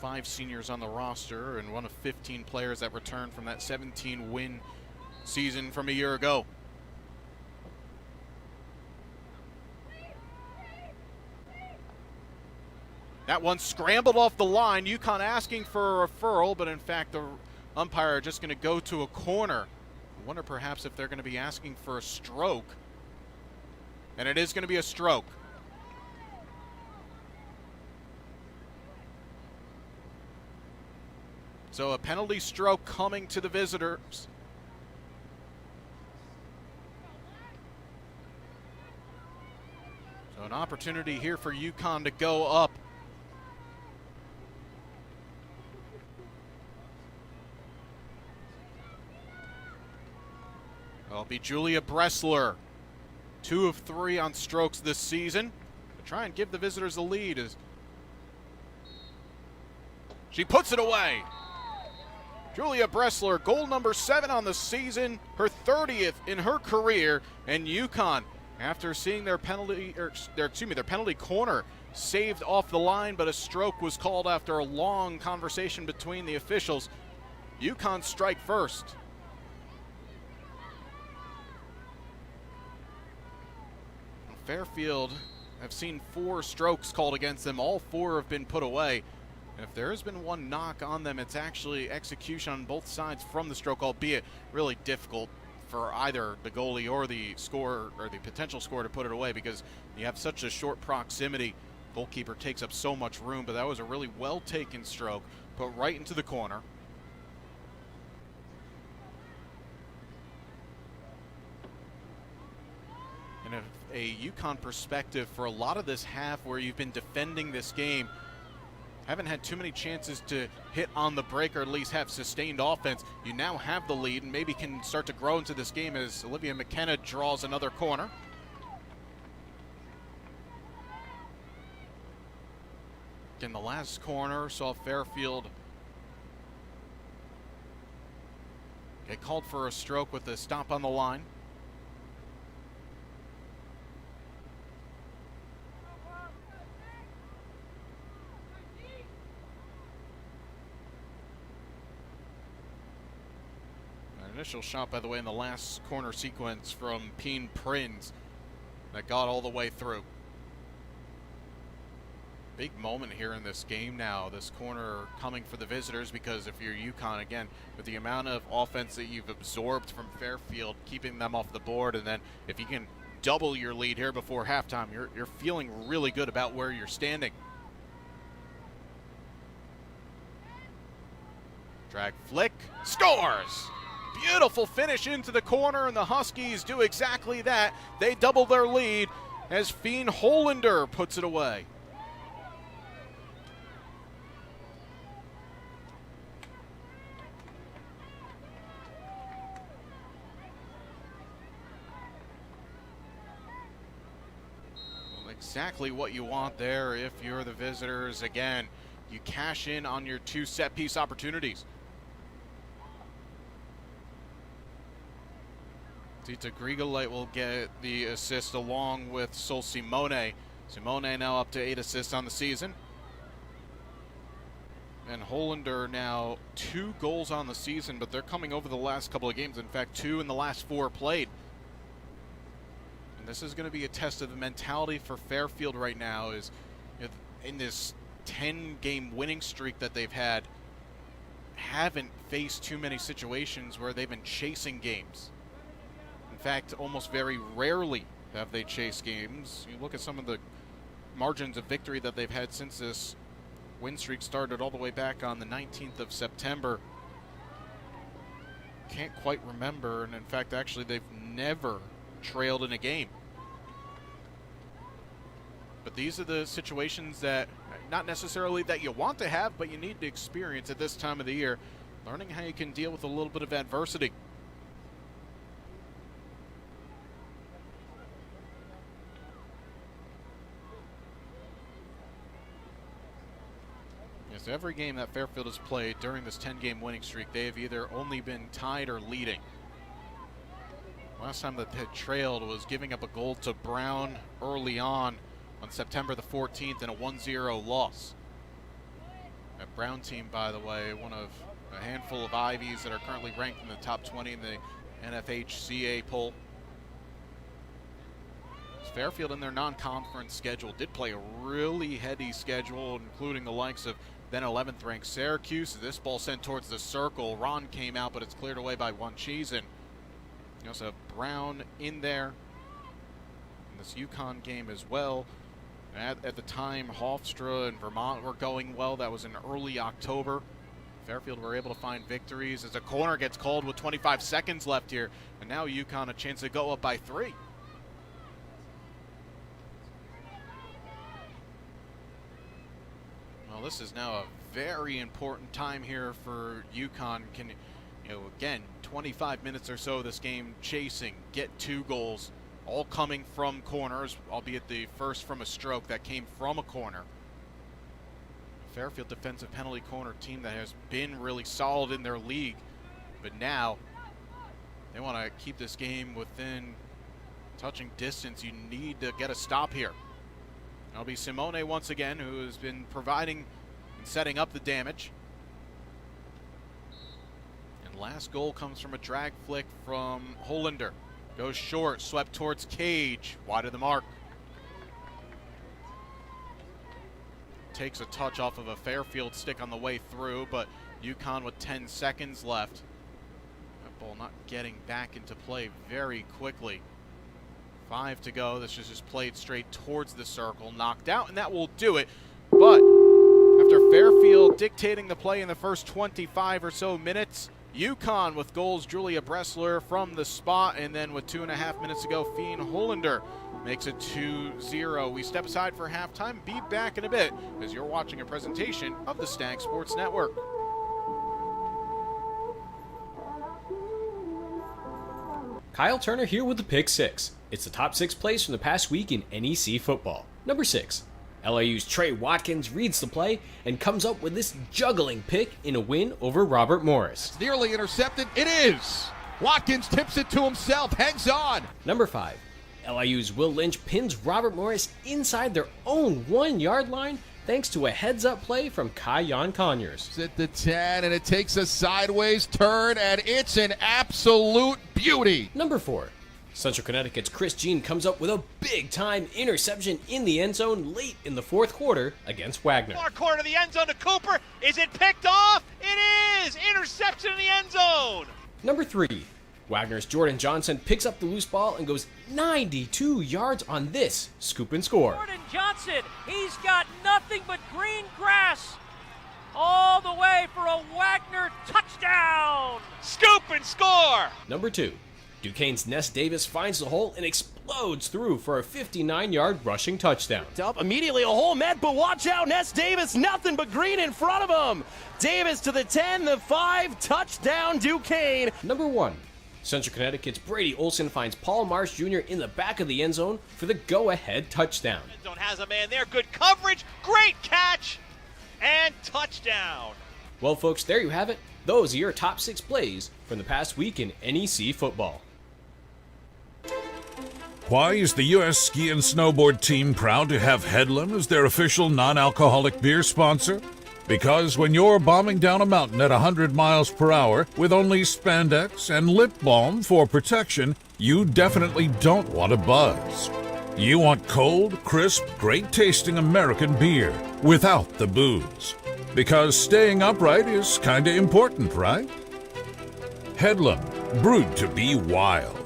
B: 5 seniors on the roster and one of 15 players that returned from that 17-win season from a year ago. That one scrambled off the line. UConn asking for a referral, but in fact the umpire just going to go to a corner. I wonder perhaps if they're going to be asking for a stroke. And it is going to be a stroke. So a penalty stroke coming to the visitors. So an opportunity here for UConn to go up. It'll be Julia Bressler. 2 of 3 on strokes this season. To try and give the visitors a lead as she puts it away. Julia Bressler, goal number 7 on the season, her 30th in her career, and UConn, after seeing their penalty corner saved off the line, but a stroke was called after a long conversation between the officials. UConn strike first. Fairfield have seen 4 strokes called against them. All 4 have been put away. And if there has been one knock on them, it's actually execution on both sides from the stroke, albeit really difficult for either the goalie or the scorer or the potential scorer to put it away because you have such a short proximity. Goalkeeper takes up so much room, but that was a really well taken stroke, put right into the corner. And a UConn perspective for a lot of this half where you've been defending this game, haven't had too many chances to hit on the break or at least have sustained offense. You now have the lead and maybe can start to grow into this game as Olivia McKenna draws another corner. In the last corner, saw Fairfield get called for a stroke with a stop on the line. Initial shot, by the way, in the last corner sequence from Peen Prins that got all the way through. Big moment here in this game now, this corner coming for the visitors, because if you're UConn, again, with the amount of offense that you've absorbed from Fairfield, keeping them off the board, and then if you can double your lead here before halftime, you're feeling really good about where you're standing. Drag flick, scores! Beautiful finish into the corner, and the Huskies do exactly that. They double their lead as Fien Hollander puts it away. Well, exactly what you want there if you're the visitors. Again, you cash in on your 2 set-piece opportunities. Tita Grigolite will get the assist along with Sol Simone. Simone now up to 8 assists on the season. And Hollander now 2 goals on the season, but they're coming over the last couple of games. In fact, 2 in the last 4 played. And this is going to be a test of the mentality for Fairfield right now, is in this 10-game winning streak that they've had, haven't faced too many situations where they've been chasing games. In fact, almost very rarely have they chased games. You look at some of the margins of victory that they've had since this win streak started all the way back on the 19th of September. Can't quite remember, and in fact, actually, they've never trailed in a game. But these are the situations that, not necessarily that you want to have, but you need to experience at this time of the year, learning how you can deal with a little bit of adversity. Yes, every game that Fairfield has played during this 10-game winning streak, they have either only been tied or leading. Last time that they had trailed was giving up a goal to Brown early on September the 14th in a 1-0 loss. That Brown team, by the way, one of a handful of Ivies that are currently ranked in the top 20 in the NFHCA poll. Fairfield in their non-conference schedule did play a really heady schedule, including the likes of then 11th ranked Syracuse. This ball sent towards the circle. Ron came out, but it's cleared away by Wanchisen. You also have Brown in there in this UConn game as well. At the time, Hofstra and Vermont were going well. That was in early October. Fairfield were able to find victories as a corner gets called with 25 seconds left here. And now UConn a chance to go up by 3. Well, this is now a very important time here for UConn. Can, again, 25 minutes or so of this game chasing, get 2 goals, all coming from corners, albeit the first from a stroke that came from a corner. Fairfield defensive penalty corner team that has been really solid in their league, but now they want to keep this game within touching distance. You need to get a stop here. That'll be Simone once again, who has been providing and setting up the damage. And last goal comes from a drag flick from Hollander. Goes short, swept towards Cage, wide of the mark. takes a touch off of a Fairfield stick on the way through, but UConn with 10 seconds left. That ball not getting back into play very quickly. 5 to go. This is just played straight towards the circle, knocked out, and that will do it. But after Fairfield dictating the play in the first 25 or so minutes, UConn with goals, Julia Bressler from the spot, and then with 2.5 minutes to go, Fien Hollander makes it 2-0. We step aside for halftime. Be back in a bit as you're watching a presentation of the Stag Sports Network.
D: Kyle Turner here with the Pick 6. It's the top 6 plays from the past week in NEC football. Number 6. LIU's Trey Watkins reads the play and comes up with this juggling pick in a win over Robert Morris.
E: It's nearly intercepted. It is. Watkins tips it to himself, hangs on.
D: Number 5. LIU's Will Lynch pins Robert Morris inside their own 1-yard line thanks to a heads-up play from Kyan Conyers.
E: It's at the 10, and it takes a sideways turn, and it's an absolute beauty.
D: Number 4. Central Connecticut's Chris Jean comes up with a big-time interception in the end zone late in the fourth quarter against Wagner.
F: Far corner of the end zone to Cooper. Is it picked off? It is! Interception in the end zone!
D: Number 3. Wagner's Jordan Johnson picks up the loose ball and goes 92 yards on this scoop and score.
G: Jordan Johnson, he's got nothing but green grass all the way for a Wagner touchdown!
F: Scoop and score!
D: Number 2. Duquesne's Ness Davis finds the hole and explodes through for a 59-yard rushing touchdown.
H: Up immediately a hole met, but watch out, Ness Davis, nothing but green in front of him. Davis to the 10, the 5, touchdown Duquesne.
D: Number 1. Central Connecticut's Brady Olson finds Paul Marsh Jr. in the back of the end zone for the go-ahead touchdown.
F: End zone has a man there, good coverage, great catch, and touchdown.
D: Well, folks, there you have it. Those are your top 6 plays from the past week in NEC football.
I: Why is the U.S. Ski and Snowboard team proud to have Headlam as their official non-alcoholic beer sponsor? Because when you're bombing down a mountain at 100 miles per hour with only spandex and lip balm for protection, you definitely don't want to buzz. You want cold, crisp, great-tasting American beer without the booze. Because staying upright is kinda important, right? Headlam, brewed to be wild.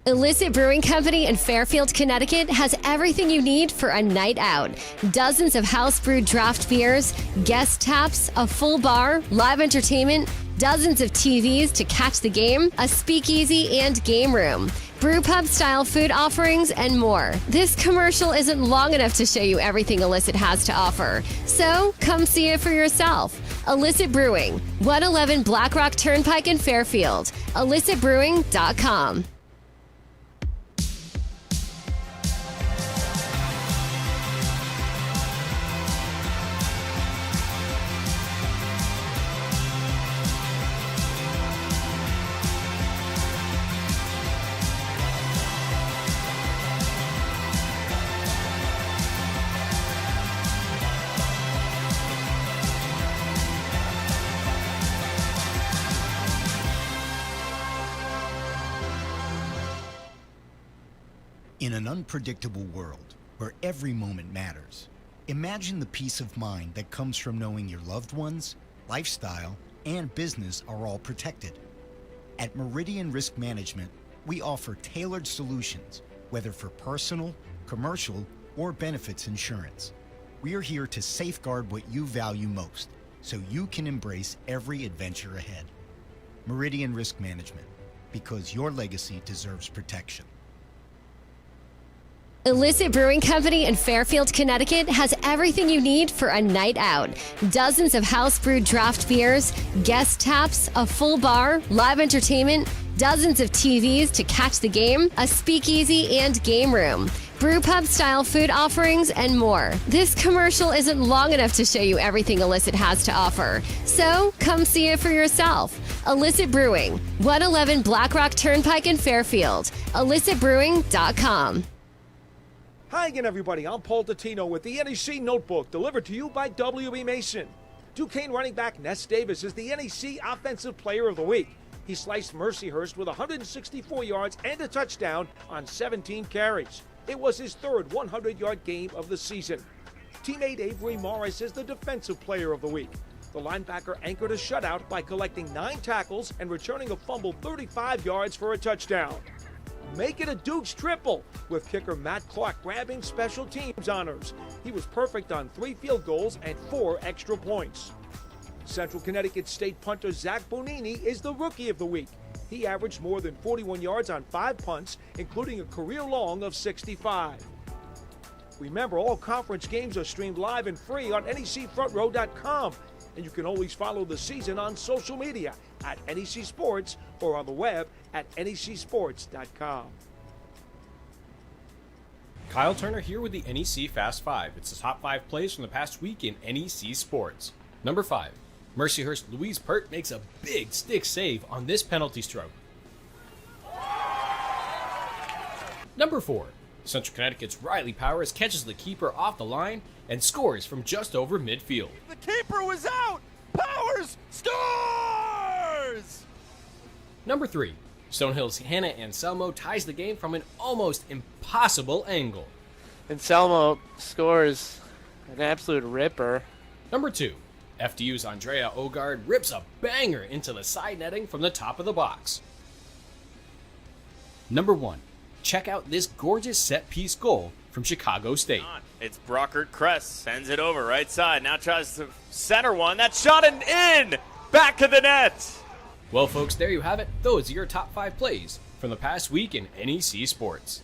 J: Illicit Brewing Company in Fairfield, Connecticut has everything you need for a night out. Dozens of house-brewed draft beers, guest taps, a full bar, live entertainment, dozens of TVs to catch the game, a speakeasy and game room, brew pub-style food offerings, and more. This commercial isn't long enough to show you everything Illicit has to offer. So, come see it for yourself. Illicit Brewing, 111 Black Rock Turnpike in Fairfield. IllicitBrewing.com.
K: In an unpredictable world where every moment matters, imagine the peace of mind that comes from knowing your loved ones, lifestyle, and business are all protected. At Meridian Risk Management, we offer tailored solutions, whether for personal, commercial, or benefits insurance. We are here to safeguard what you value most, so you can embrace every adventure ahead. Meridian Risk Management, because your legacy deserves protection.
J: Illicit Brewing Company in Fairfield, Connecticut has everything you need for a night out. Dozens of house-brewed draft beers, guest taps, a full bar, live entertainment, dozens of TVs to catch the game, a speakeasy and game room, brew pub style food offerings, and more. This commercial isn't long enough to show you everything Illicit has to offer. So come see it for yourself. Illicit Brewing, 111 Black Rock Turnpike in Fairfield. IllicitBrewing.com.
C: Hi again, everybody. I'm Paul Dottino with the NEC Notebook, delivered to you by W.B. Mason. Duquesne running back Ness Davis is the NEC Offensive Player of the Week. He sliced Mercyhurst with 164 yards and a touchdown on 17 carries. It was his third 100-yard game of the season. Teammate Avery Morris is the Defensive Player of the Week. The linebacker anchored a shutout by collecting 9 tackles and returning a fumble 35 yards for a touchdown. Make it a Duke's triple, with kicker Matt Clark grabbing special teams honors. He was perfect on 3 field goals and 4 extra points. Central Connecticut State punter Zach Bonini is the Rookie of the Week. He averaged more than 41 yards on 5 punts, including a career long of 65. Remember, all conference games are streamed live and free on necfrontrow.com, and you can always follow the season on social media at NEC Sports or on the web at necsports.com.
D: Kyle Turner here with the NEC Fast 5. It's the top 5 plays from the past week in NEC Sports. Number 5. Mercyhurst Louise Pert makes a big stick save on this penalty stroke. Number 4. Central Connecticut's Riley Powers catches the keeper off the line and scores from just over midfield.
H: The keeper was out! Powers scores!
D: Number 3. Stonehill's Hannah Anselmo ties the game from an almost impossible angle.
L: Anselmo scores an absolute ripper.
D: Number 2. FDU's Andrea Ogard rips a banger into the side netting from the top of the box. Number 1. Check out this gorgeous set-piece goal from Chicago State.
M: It's Brockert Kress, sends it over right side, now tries to center one, that shot and in! Back to the net!
D: Well folks, there you have it. Those are your top 5 plays from the past week in NEC Sports.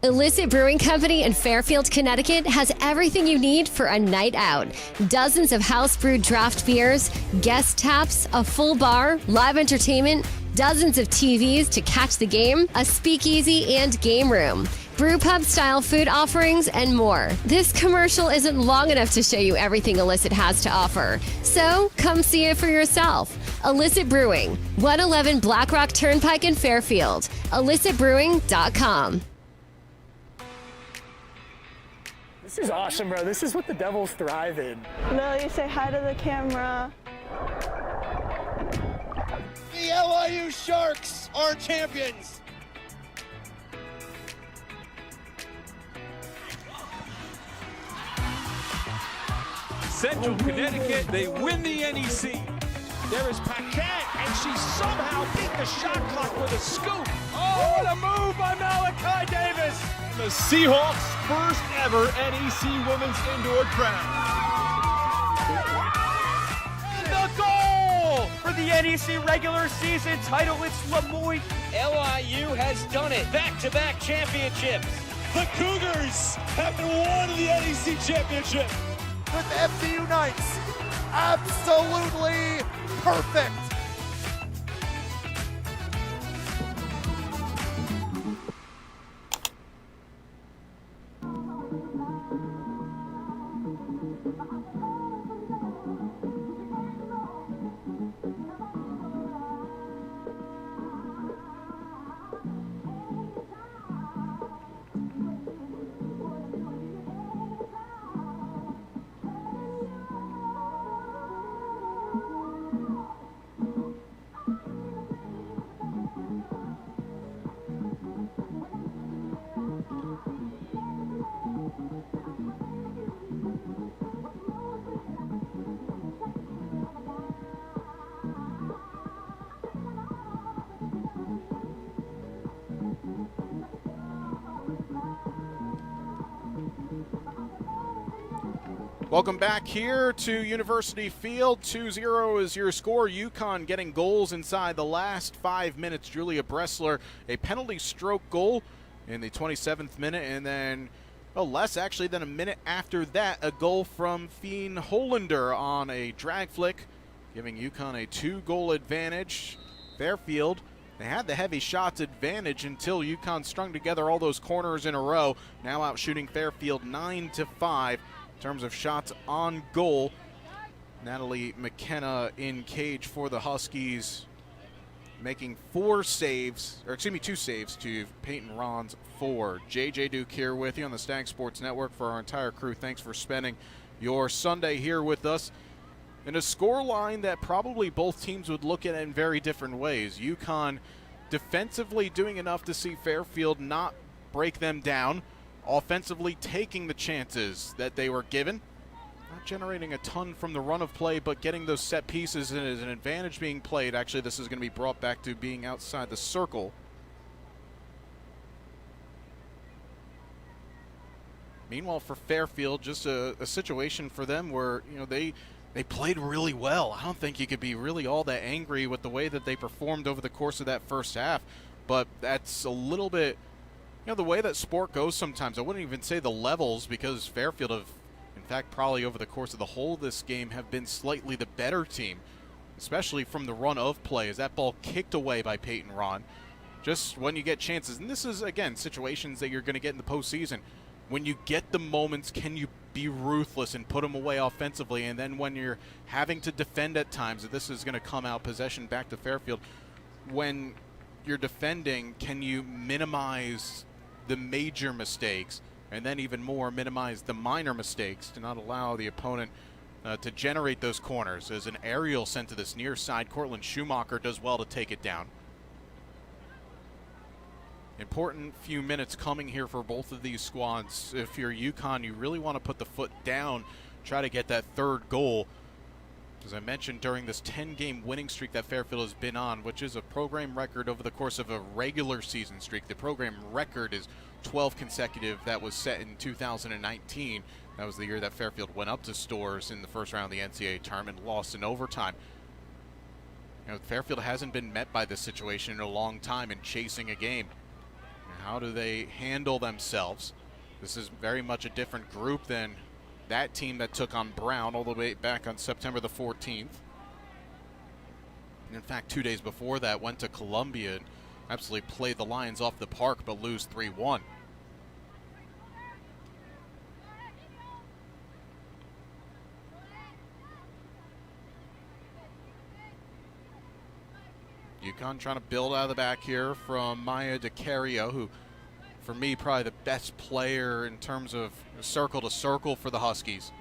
J: Illicit Brewing Company in Fairfield, Connecticut has everything you need for a night out. Dozens of house-brewed draft beers, guest taps, a full bar, live entertainment, dozens of TVs to catch the game, a speakeasy and game room, brew pub style food offerings, and more. This commercial isn't long enough to show you everything Illicit has to offer. So come see it for yourself. Illicit Brewing, 111 Black Rock Turnpike in Fairfield. IllicitBrewing.com.
N: This is awesome, bro. This is what the Devils thrive in.
O: Lily, say hi to the camera.
H: The LIU Sharks are champions.
C: Central Connecticut, they win the NEC. There is Paquette, and she somehow beat the shot clock with a scoop. Oh, what a move by Malachi Davis.
P: The Seahawks' first ever NEC Women's Indoor Crown.
F: And the goal for the NEC regular season title. It's Lemoyne.
H: LIU has done it. Back-to-back championships.
P: The Cougars have won the NEC championship.
H: With FDU Knights, absolutely perfect.
B: Welcome back here to University Field. 2-0 is your score. UConn getting goals inside the last 5 minutes. Julia Bressler, a penalty stroke goal in the 27th minute, and then less actually than a minute after that, a goal from Fien Hollander on a drag flick giving UConn a 2-goal advantage. Fairfield, they had the heavy shots advantage until UConn strung together all those corners in a row. Now out shooting Fairfield 9-5 in terms of shots on goal. Natalie McKenna in cage for the Huskies, making 2 saves to Peyton Ron's 4. JJ Duke here with you on the Stag Sports Network. For our entire crew, thanks for spending your Sunday here with us. In a score line that probably both teams would look at in very different ways. UConn defensively doing enough to see Fairfield not break them down. Offensively taking the chances that they were given. Not generating a ton from the run of play, but getting those set pieces and as an advantage being played. Actually, this is going to be brought back to being outside the circle. Meanwhile, for Fairfield, just a situation for them where, you know, they played really well. I don't think you could be really all that angry with the way that they performed over the course of that first half, but that's a little bit, you know, the way that sport goes sometimes. I wouldn't even say the levels, because Fairfield have, in fact, probably over the course of the whole of this game have been slightly the better team, especially from the run of play as that ball kicked away by Peyton Ron. Just when you get chances, and this is, again, situations that you're going to get in the postseason. When you get the moments, can you be ruthless and put them away offensively? And then when you're having to defend at times, this is going to come out possession back to Fairfield. When you're defending, can you minimize the major mistakes? And then even more, minimize the minor mistakes to not allow the opponent to generate those corners. As an aerial sent to this near side, Cortland Schumacher does well to take it down. Important few minutes coming here for both of these squads. If you're UConn, you really want to put the foot down, try to get that 3rd goal. As I mentioned, during this 10-game winning streak that Fairfield has been on, which is a program record over the course of a regular season streak. The program record is 12 consecutive. That was set in 2019. That was the year that Fairfield went up to Storrs in the first round of the NCAA tournament, lost in overtime. You know, Fairfield hasn't been met by this situation in a long time in chasing a game. How do they handle themselves? This is very much a different group than that team that took on Brown all the way back on September the 14th. And in fact, 2 days before that, went to Columbia and absolutely played the Lions off the park, but lose 3-1. UConn trying to build out of the back here from Maya DeCario, who, for me, probably the best player in terms of circle to circle for the Huskies.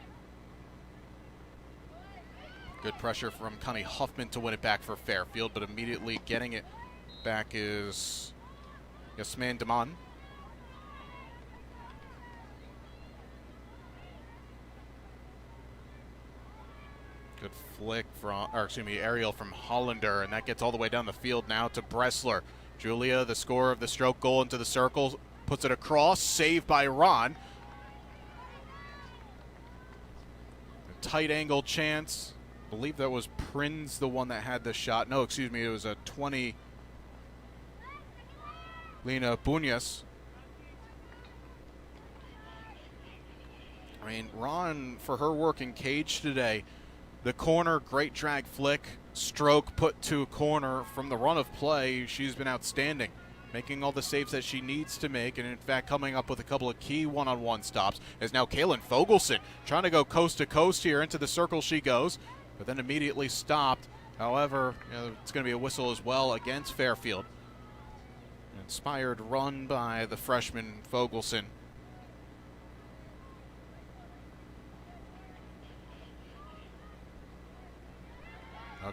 B: Good pressure from Connie Huffman to win it back for Fairfield, but immediately getting it back is Yasmin Daman. Good flick from, aerial from Hollander, and that gets all the way down the field now to Bressler. Julia, the scorer of the stroke goal, into the circle, puts it across, saved by Ron. A tight angle chance. I believe that was Prinz, the one that had the shot. No, excuse me, it was a 20. Lena Bunyas. I mean, Ron, for her work in cage today, the corner, great drag flick, stroke put to a corner from the run of play. She's been outstanding, making all the saves that she needs to make, and in fact coming up with a couple of key one-on-one stops. As now Kaylin Fogelson trying to go coast to coast here. Into the circle she goes, but then immediately stopped. However, it's going to be a whistle as well against Fairfield. An inspired run by the freshman Fogelson.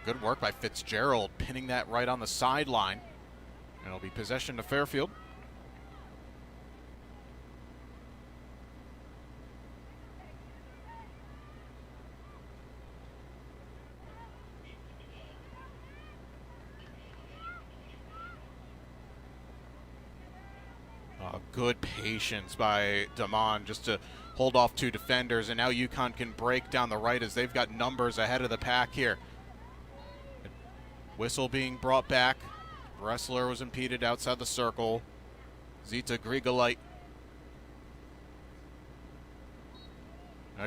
B: Good work by Fitzgerald, pinning that right on the sideline. And it'll be possession to Fairfield. Good patience by Damon just to hold off 2 defenders, and now UConn can break down the right as they've got numbers ahead of the pack here. Whistle being brought back. Bressler was impeded outside the circle. Zita Grigolite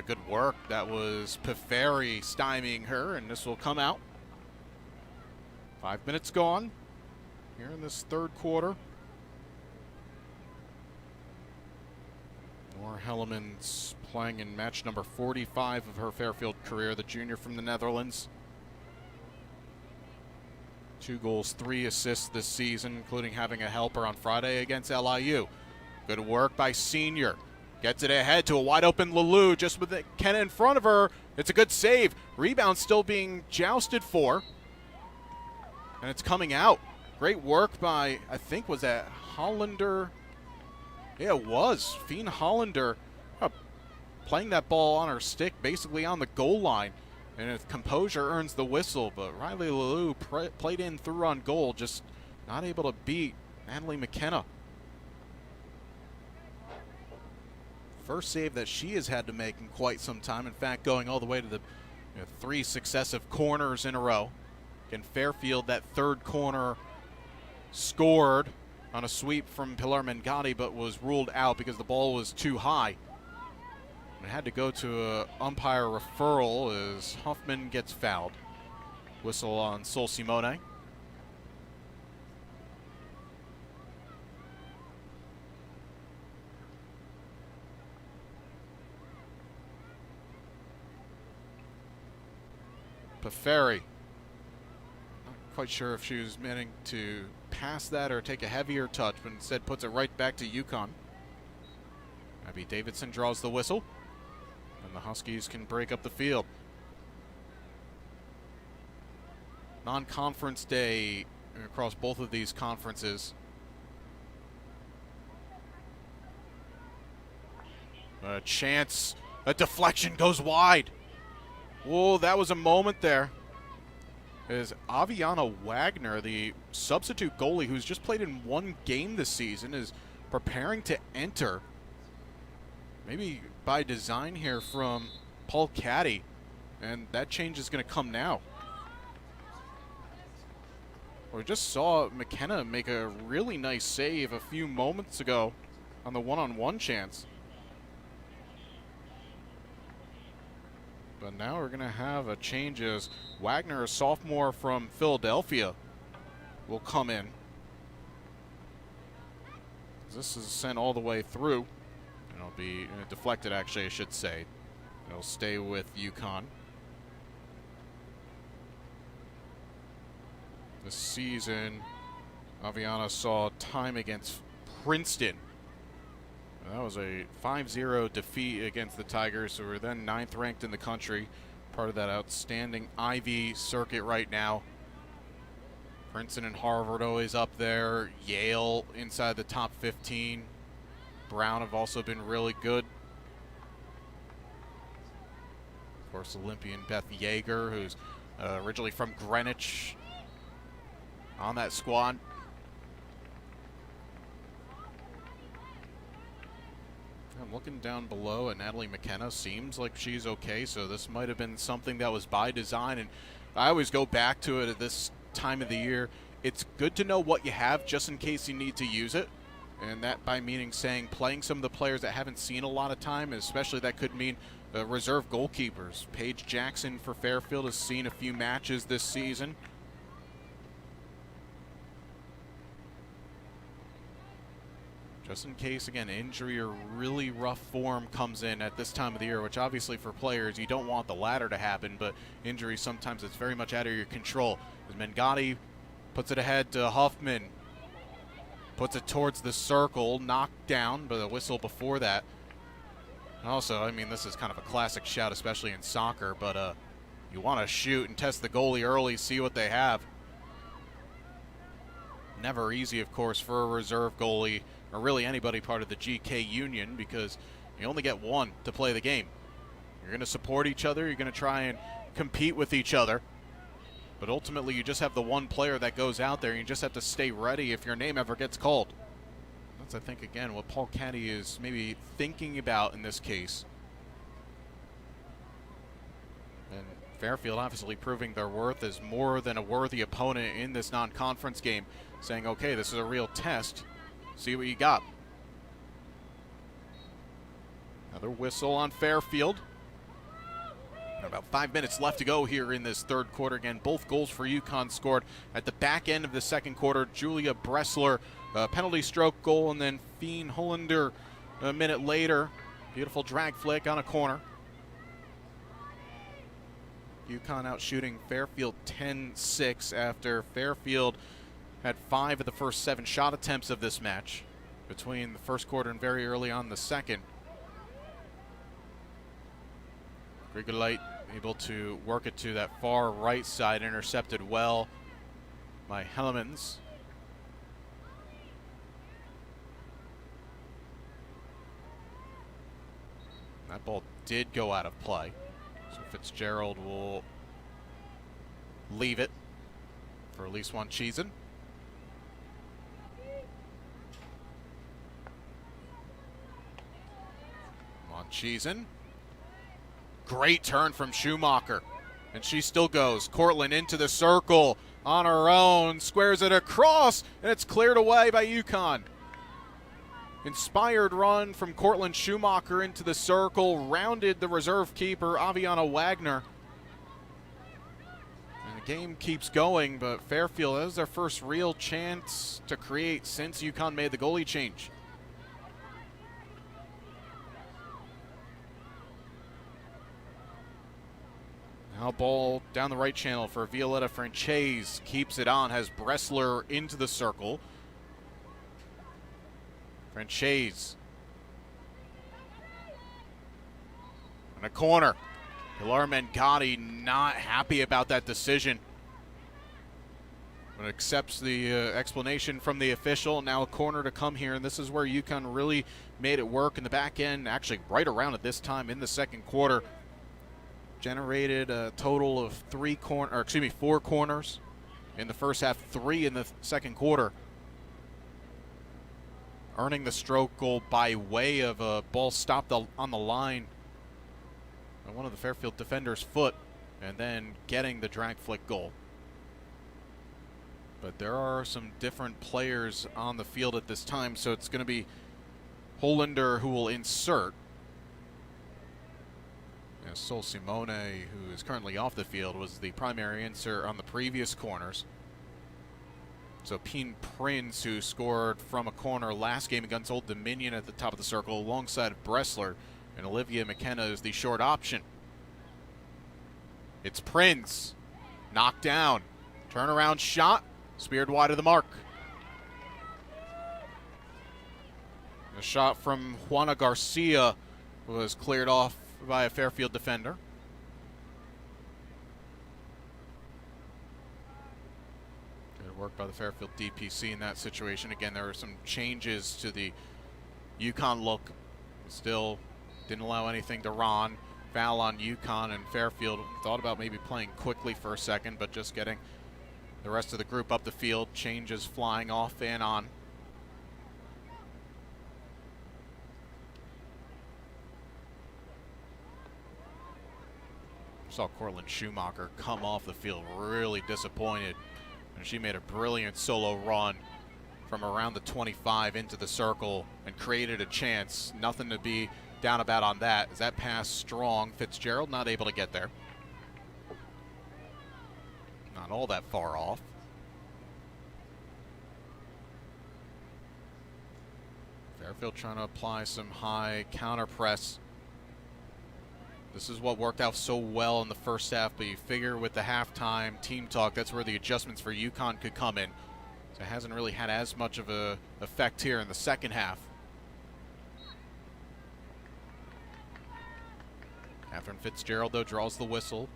B: Good work. That was Peferi stymieing her, and this will come out. 5 minutes gone here in this third quarter. Nora Hellemans playing in match number 45 of her Fairfield career, the junior from the Netherlands. 2 goals, 3 assists this season, including having a helper on Friday against LIU. Good work by senior. Gets it ahead to a wide-open Lalou, just with Kenna in front of her. It's a good save. Rebound still being jousted for. And it's coming out. Great work by, I think, was that Hollander? Yeah, it was. Fien Hollander playing that ball on her stick, basically on the goal line. And if composure earns the whistle, but Riley Lalou played in through on goal, just not able to beat Natalie McKenna. First save that she has had to make in quite some time. In fact, going all the way to the 3 successive corners in a row. Again, Fairfield, that third corner scored on a sweep from Pilar Mengati, but was ruled out because the ball was too high. It had to go to an umpire referral as Huffman gets fouled. Whistle on Sol Simone. Peferi. Not quite sure if she was meaning to pass that or take a heavier touch, but instead puts it right back to UCONN. Abby Davidson draws the whistle, and the Huskies can break up the field. Non-conference day across both of these conferences. A chance, a deflection goes wide. Whoa, that was a moment there. As Aviana Wagner, the substitute goalie who's just played in 1 game this season, is preparing to enter. Maybe by design here from Paul Caddy, and that change is going to come now. We just saw McKenna make a really nice save a few moments ago on the one-on-one chance. But now we're going to have a change as Wagner, a sophomore from Philadelphia, will come in. This is sent all the way through. And it'll be deflected, actually, I should say. It'll stay with UCONN. This season, Aviana saw time against Princeton. That was a 5-0 defeat against the Tigers, who were then 9th ranked in the country. Part of that outstanding Ivy circuit right now. Princeton and Harvard always up there. Yale inside the top 15. Brown have also been really good. Of course, Olympian Beth Yeager, who's originally from Greenwich, on that squad. I'm looking down below at Natalie McKenna. Seems like she's okay, so this might have been something that was by design. And I always go back to it at this time of the year. It's good to know what you have just in case you need to use it. And that by meaning saying playing some of the players that haven't seen a lot of time, especially that could mean reserve goalkeepers. Paige Jackson for Fairfield has seen a few matches this season. Just in case, again, injury or really rough form comes in at this time of the year, which obviously for players, you don't want the latter to happen, but injury sometimes it's very much out of your control. As Mengati puts it ahead to Huffman, puts it towards the circle, knocked down, but a whistle before that. Also, I mean, this is kind of a classic shout, especially in soccer, but you want to shoot and test the goalie early, see what they have. Never easy, of course, for a reserve goalie, or really anybody part of the GK union, because you only get one to play the game. You're going to support each other, you're going to try and compete with each other, but ultimately you just have the one player that goes out there, and you just have to stay ready if your name ever gets called. That's, I think, again, what Paul Caddy is maybe thinking about in this case. And Fairfield obviously proving their worth as more than a worthy opponent in this non-conference game, saying, okay, this is a real test. See what you got. Another whistle on Fairfield. About 5 minutes left to go here in this third quarter. Again, both goals for UConn scored at the back end of the second quarter. Julia Bressler, penalty stroke goal, and then Fien Hollander a minute later. Beautiful drag flick on a corner. UConn out shooting Fairfield 10-6 after Fairfield had 5 of the first 7 shot attempts of this match between the first quarter and very early on the second. Grigolite able to work it to that far right side, intercepted well by Hellemans. That ball did go out of play, so Fitzgerald will leave it for Elise Wanchisen. Wanchisen. Great turn from Schumacher, and she still goes. Cortland into the circle on her own, squares it across, and it's cleared away by UConn. Inspired run from Cortland Schumacher into the circle, rounded the reserve keeper, Aviana Wagner. And the game keeps going, but Fairfield, that was their first real chance to create since UConn made the goalie change. Now ball down the right channel for Violetta Franchese. Keeps it on, has Bressler into the circle. Franchese. In a corner. Pilar Mengatti not happy about that decision, but accepts the explanation from the official. Now a corner to come here, and this is where UConn really made it work in the back end, actually right around at this time in the second quarter. Generated a total of 4 corners in the first half, 3 in the second quarter. Earning the stroke goal by way of a ball stopped on the line by one of the Fairfield defenders' foot, and then getting the drag flick goal. But there are some different players on the field at this time, so it's going to be Hollander who will insert. Sol Simone, who is currently off the field, was the primary insert on the previous corners. So Peen Prince, who scored from a corner last game against Old Dominion at the top of the circle, alongside of Bressler, and Olivia McKenna is the short option. It's Prince, knocked down, turnaround shot, speared wide of the mark. A shot from Juana Garcia was cleared off by a Fairfield defender. Good work by the Fairfield DPC in that situation. Again, there were some changes to the UConn look. Still didn't allow anything to Ron. Foul on UConn, and Fairfield thought about maybe playing quickly for a second, but just getting the rest of the group up the field. Changes flying off and on. Saw Cortland Schumacher come off the field really disappointed, and she made a brilliant solo run from around the 25 into the circle and created a chance. Nothing to be down about on that. As that pass strong, Fitzgerald not able to get there. Not all that far off. Fairfield trying to apply some high counter press. This is what worked out so well in the first half, but you figure with the halftime team talk, that's where the adjustments for UConn could come in. So it hasn't really had as much of an effect here in the second half. Catherine Fitzgerald, though, draws the whistle.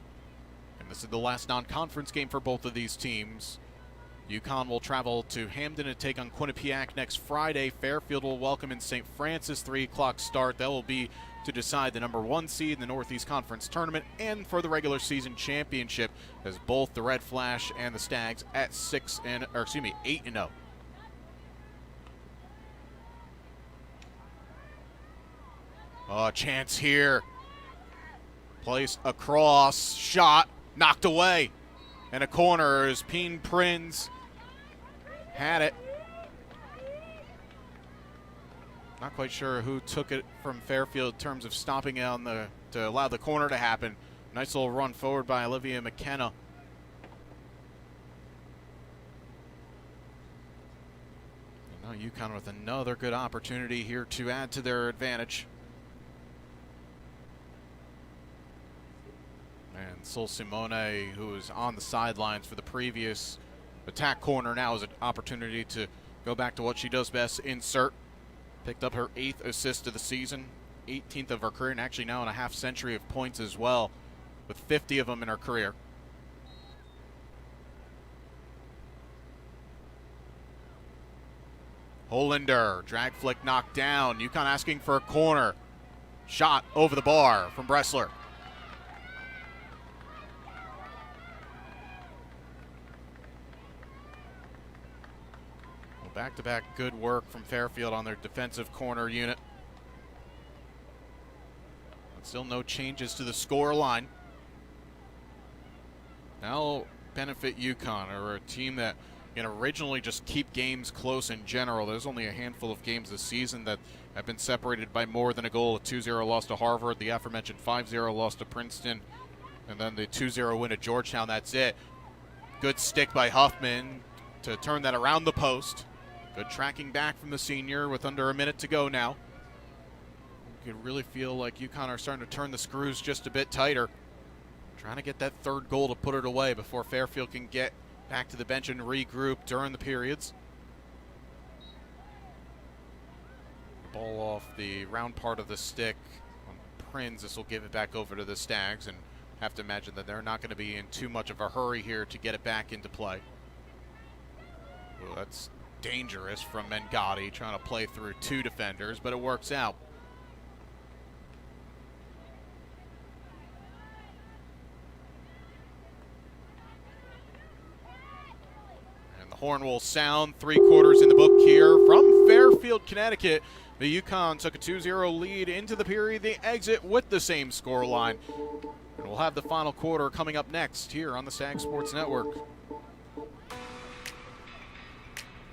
B: And this is the last non-conference game for both of these teams. UConn will travel to Hamden to take on Quinnipiac next Friday. Fairfield will welcome in St. Francis, 3 o'clock start. That will be to decide the number 1 seed in the Northeast Conference Tournament and for the regular season championship, as both the Red Flash and the Stags at 8-0. Oh, chance here. Place across, shot, knocked away. And a corner as Peen Prinz had it. Not quite sure who took it from Fairfield in terms of stopping it to allow the corner to happen. Nice little run forward by Olivia McKenna. And now UConn with another good opportunity here to add to their advantage. And Sol Simone, who was on the sidelines for the previous attack corner, now has an opportunity to go back to what she does best, insert. Picked up her 8th assist of the season, 18th of her career, and actually now in a half century of points as well, with 50 of them in her career. Hollander, drag flick knocked down. UConn asking for a corner. Shot over the bar from Bressler. Back-to-back good work from Fairfield on their defensive corner unit. But still no changes to the score line. Now benefit UConn, or a team that originally just keep games close in general. There's only a handful of games this season that have been separated by more than a goal. A 2-0 loss to Harvard, the aforementioned 5-0 loss to Princeton, and then the 2-0 win at Georgetown. That's it. Good stick by Huffman to turn that around the post. Good tracking back from the senior with under a minute to go now. You can really feel like UConn are starting to turn the screws just a bit tighter. Trying to get that third goal to put it away before Fairfield can get back to the bench and regroup during the periods. Ball off the round part of the stick on Prinz. This will give it back over to the Stags, and have to imagine that they're not going to be in too much of a hurry here to get it back into play. Well, that's dangerous from Mengotti, trying to play through 2 defenders, but it works out. And the horn will sound. 3/4 in the book here from Fairfield, Connecticut. The UConn took a 2-0 lead into the period. They exit with the same score line. And we'll have the final quarter coming up next here on the Stag Sports Network.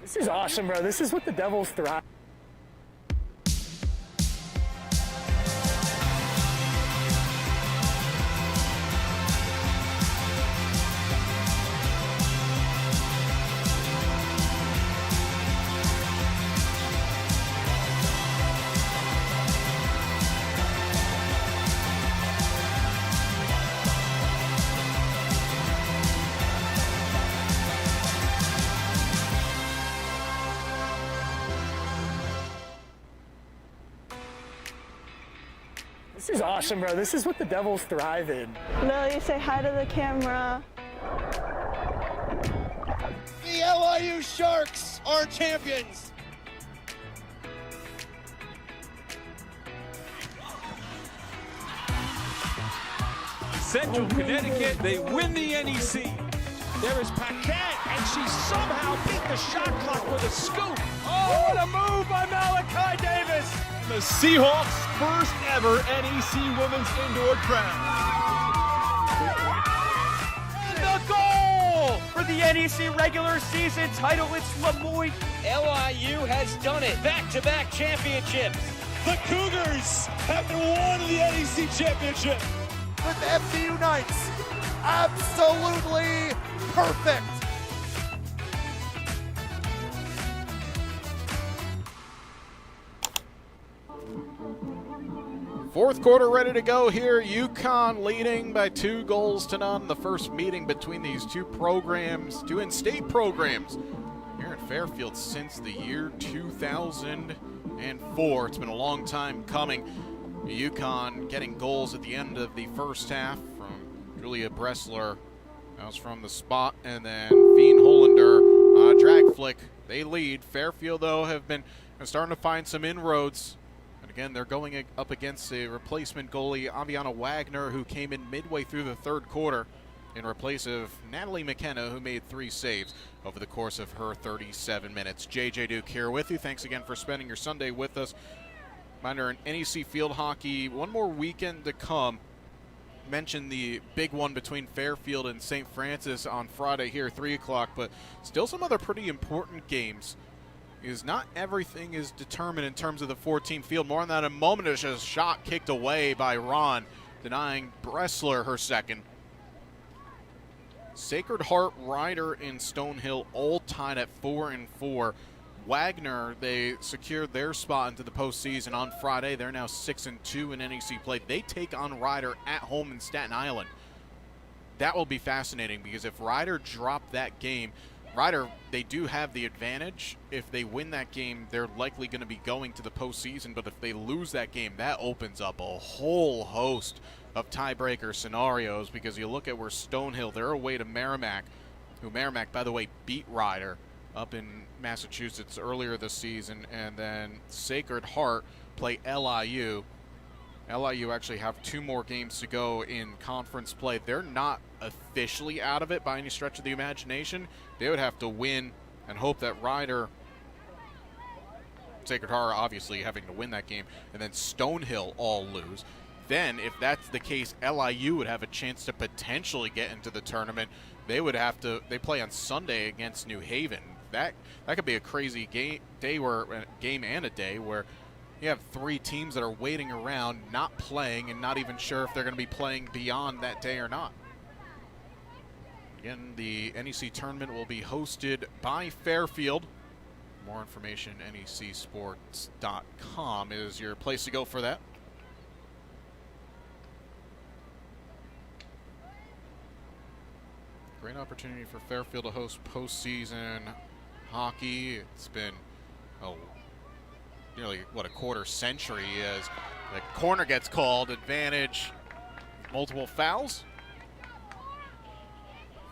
N: This is awesome, bro. This is what the Devils thrive. This is awesome, bro. This is what the Devils thrive in.
O: Lily, say hi to the camera.
P: The LIU Sharks are champions.
C: Central Connecticut, they win the NEC. There is Paquette, and she somehow beat the shot clock with a scoop. Oh, what a move by Malachi Davis.
P: The Seahawks' first ever NEC Women's Indoor Crown.
F: And the goal for the NEC regular season title. It's Lemoyne.
H: LIU has done it. Back-to-back championships.
P: The Cougars have won the NEC championship.
F: With FCU Knights. Absolutely perfect.
B: Fourth quarter ready to go here. UConn leading by 2-0. The first meeting between these two programs, two in-state programs, here in Fairfield since the year 2004. It's been a long time coming. UConn getting goals at the end of the first half from Julia Bressler. That was from the spot, and then Fien Hollander, drag flick. They lead. Fairfield, though, have been starting to find some inroads. And again, they're going up against a replacement goalie, Aviana Wagner, who came in midway through the third quarter in replace of Natalie McKenna, who made 3 saves over the course of her 37 minutes. JJ Duke here with you. Thanks again for spending your Sunday with us. Reminder, in NEC field hockey, one more weekend to come. Mentioned the big one between Fairfield and St. Francis on Friday here, 3 o'clock, but still some other pretty important games. Because not everything is determined in terms of the 14 field. More on that in a moment. It's just a shot kicked away by Ron. denying Bressler her second. Sacred Heart, Ryder, and Stonehill all tied at 4-4. Wagner, they secured their spot into the postseason on Friday. They're now 6-2 in NEC play. They take on Ryder at home in Staten Island. That will be fascinating because if Ryder drop that game, Ryder, they do have the advantage. If they win that game, they're likely going to be going to the postseason. But if they lose that game, that opens up a whole host of tiebreaker scenarios because you look at where Stonehill, they're away to Merrimack, who Merrimack, by the way, beat Ryder up in Massachusetts earlier this season. And then Sacred Heart play LIU. LIU actually have 2 more games to go in conference play. They're not officially out of it by any stretch of the imagination. They would have to win and hope that Ryder, Sacred Heart obviously having to win that game, and then Stonehill all lose. Then, if that's the case, LIU would have a chance to potentially get into the tournament. They would have to. They play on Sunday against New Haven. That could be a crazy game and a day where you have 3 teams that are waiting around, not playing, and not even sure if they're going to be playing beyond that day or not. Again, the NEC tournament will be hosted by Fairfield. More information, necsports.com is your place to go for that. Great opportunity for Fairfield to host postseason hockey. It's been, nearly, a quarter century as the corner gets called, advantage, multiple fouls.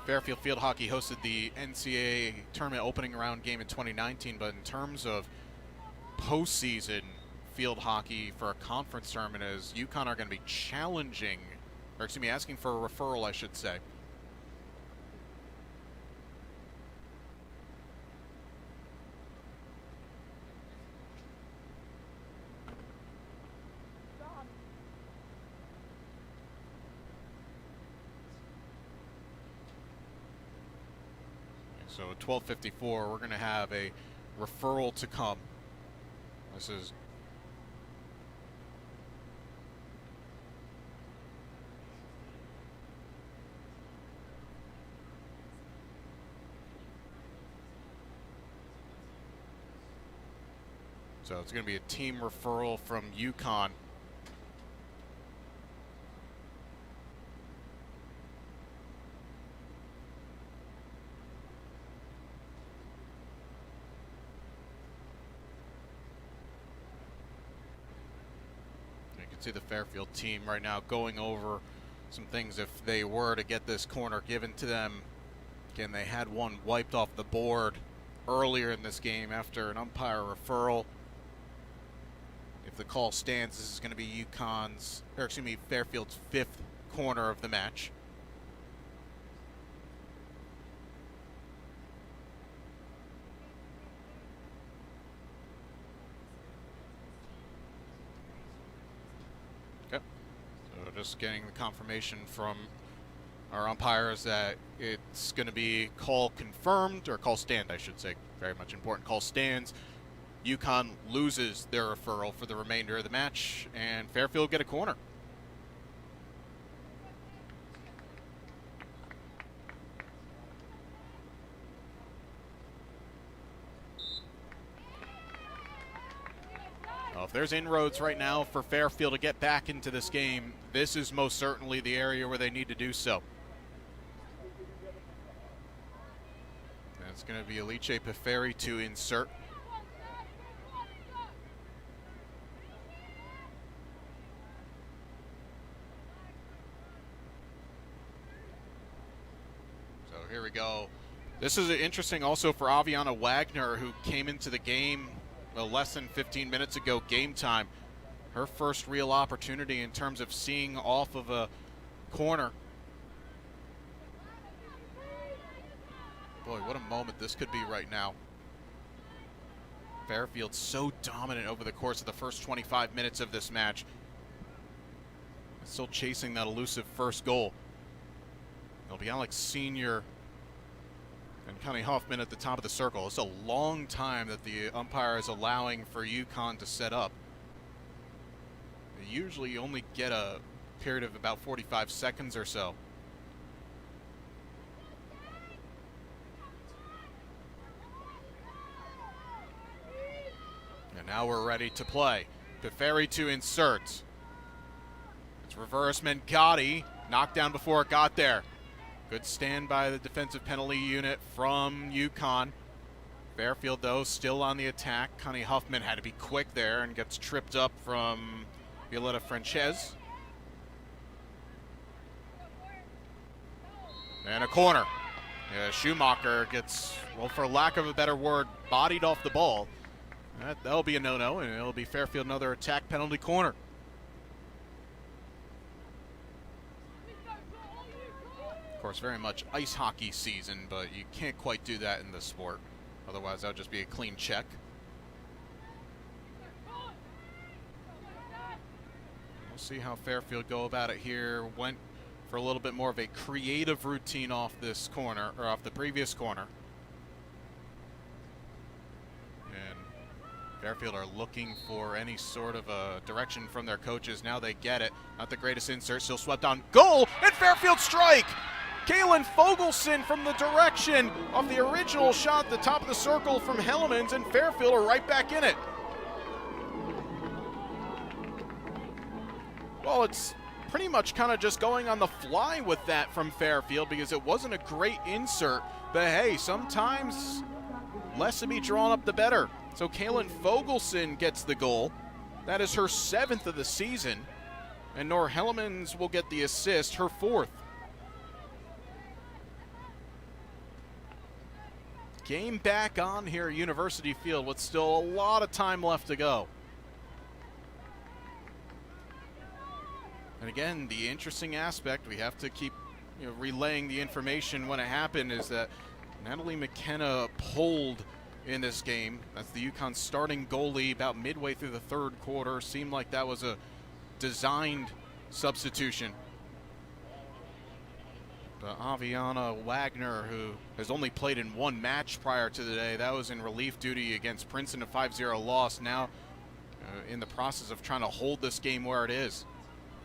B: Fairfield Field Hockey hosted the NCAA tournament opening round game in 2019, but in terms of postseason field hockey for a conference tournament, as UConn are going to be challenging, or excuse me, asking for a referral, I should say. So at 12:54, we're going to have a referral to come. This is so it's going to be a team referral from UConn. See the Fairfield team right now going over some things if they were to get this corner given to them. Again, they had one wiped off the board earlier in this game after an umpire referral. If the call stands, this is going to be Fairfield's 5th corner of the match. Just getting the confirmation from our umpires that it's going to be call confirmed, or call stand, I should say. Very much important. Call stands. UConn loses their referral for the remainder of the match, and Fairfield get a corner. Well, if there's inroads right now for Fairfield to get back into this game, this is most certainly the area where they need to do so. That's going to be Alice Peferi to insert. So here we go. This is interesting also for Aviana Wagner, who came into the game less than 15 minutes ago, game time. Her first real opportunity in terms of seeing off of a corner. Boy, what a moment this could be right now. Fairfield so dominant over the course of the first 25 minutes of this match. Still chasing that elusive first goal. It'll be Alex Sr. and Connie Hoffman at the top of the circle. It's a long time that the umpire is allowing for UConn to set up. They usually only get a period of about 45 seconds or so. And now we're ready to play. Teferi to insert. It's reverse Mengati. Knocked down before it got there. Good stand by the defensive penalty unit from UConn. Fairfield, though, still on the attack. Connie Huffman had to be quick there and gets tripped up from Violetta Frances. And a corner. Schumacher gets, well, for lack of a better word, bodied off the ball. That'll be a no-no, and it'll be Fairfield another attack penalty corner. Of course, very much ice hockey season, but you can't quite do that in this sport. Otherwise, that would just be a clean check. We'll see how Fairfield go about it here. Went for a little bit more of a creative routine off this corner, or off the previous corner. And Fairfield are looking for any sort of a direction from their coaches. Now they get it. Not the greatest insert, still swept on goal, and Fairfield strike! Kaylin Fogelson from the direction of the original shot at the top of the circle from Hellemans, and Fairfield are right back in it. Well, it's pretty much kind of just going on the fly with that from Fairfield because it wasn't a great insert, but hey, sometimes less to be drawn up the better. So Kaylin Fogelson gets the goal. That is her 7th of the season, and Nora Hellemans will get the assist, her 4th. Game back on here at University Field with still a lot of time left to go. And again, the interesting aspect, we have to keep relaying the information when it happened, is that Natalie McKenna pulled in this game. That's the UConn starting goalie about midway through the 3rd quarter. Seemed like that was a designed substitution. But Aviana Wagner, who has only played in 1 match prior to the day, that was in relief duty against Princeton, a 5-0 loss. Now in the process of trying to hold this game where it is.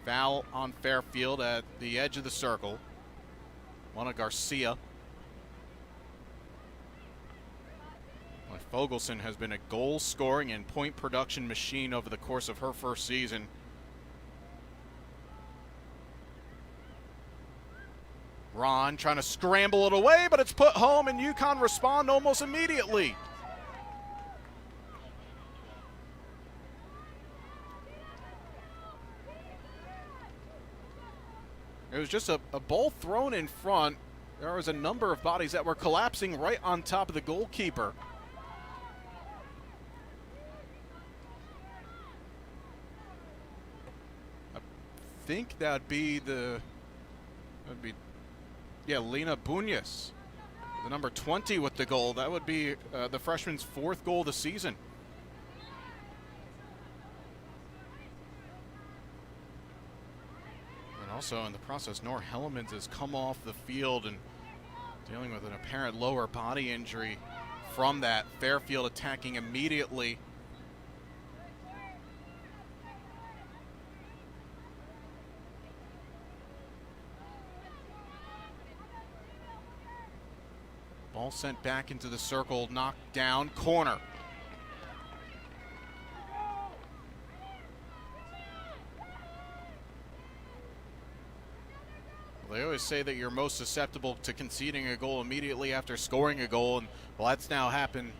B: Foul on Fairfield at the edge of the circle. Mona Garcia. Fogelson has been a goal-scoring and point production machine over the course of her first season. Ron trying to scramble it away, but it's put home, and UConn respond almost immediately. It was just a ball thrown in front. There was a number of bodies that were collapsing right on top of the goalkeeper. I think that'd be Lena Bunyas, the number 20 with the goal. That would be the freshman's 4th goal of the season. And also in the process, Nora Hellemans has come off the field and dealing with an apparent lower body injury from that. Fairfield attacking immediately. Ball sent back into the circle, knocked down, corner. Well, they always say that you're most susceptible to conceding a goal immediately after scoring a goal, and well, that's now happened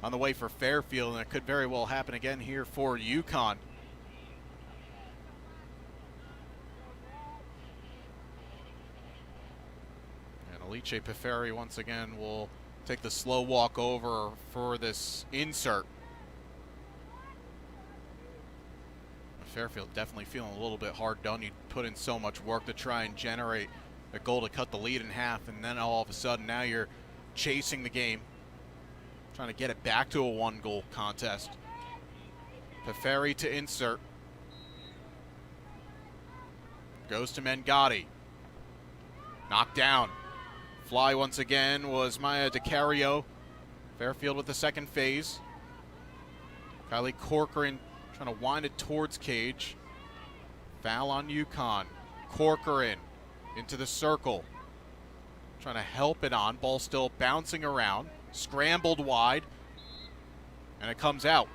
B: on the way for Fairfield, and it could very well happen again here for UConn. Alice Teferi once again will take the slow walk over for this insert. Fairfield definitely feeling a little bit hard done. You put in so much work to try and generate a goal to cut the lead in half, and then all of a sudden now you're chasing the game, trying to get it back to a 1-goal contest. Teferi to insert. Goes to Mengati. Knocked down. Fly once again was Maya DeCario. Fairfield with the second phase. Kylie Corcoran trying to wind it towards Cage. Foul on UConn. Corcoran into the circle. Trying to help it on. Ball still bouncing around. Scrambled wide. And it comes out.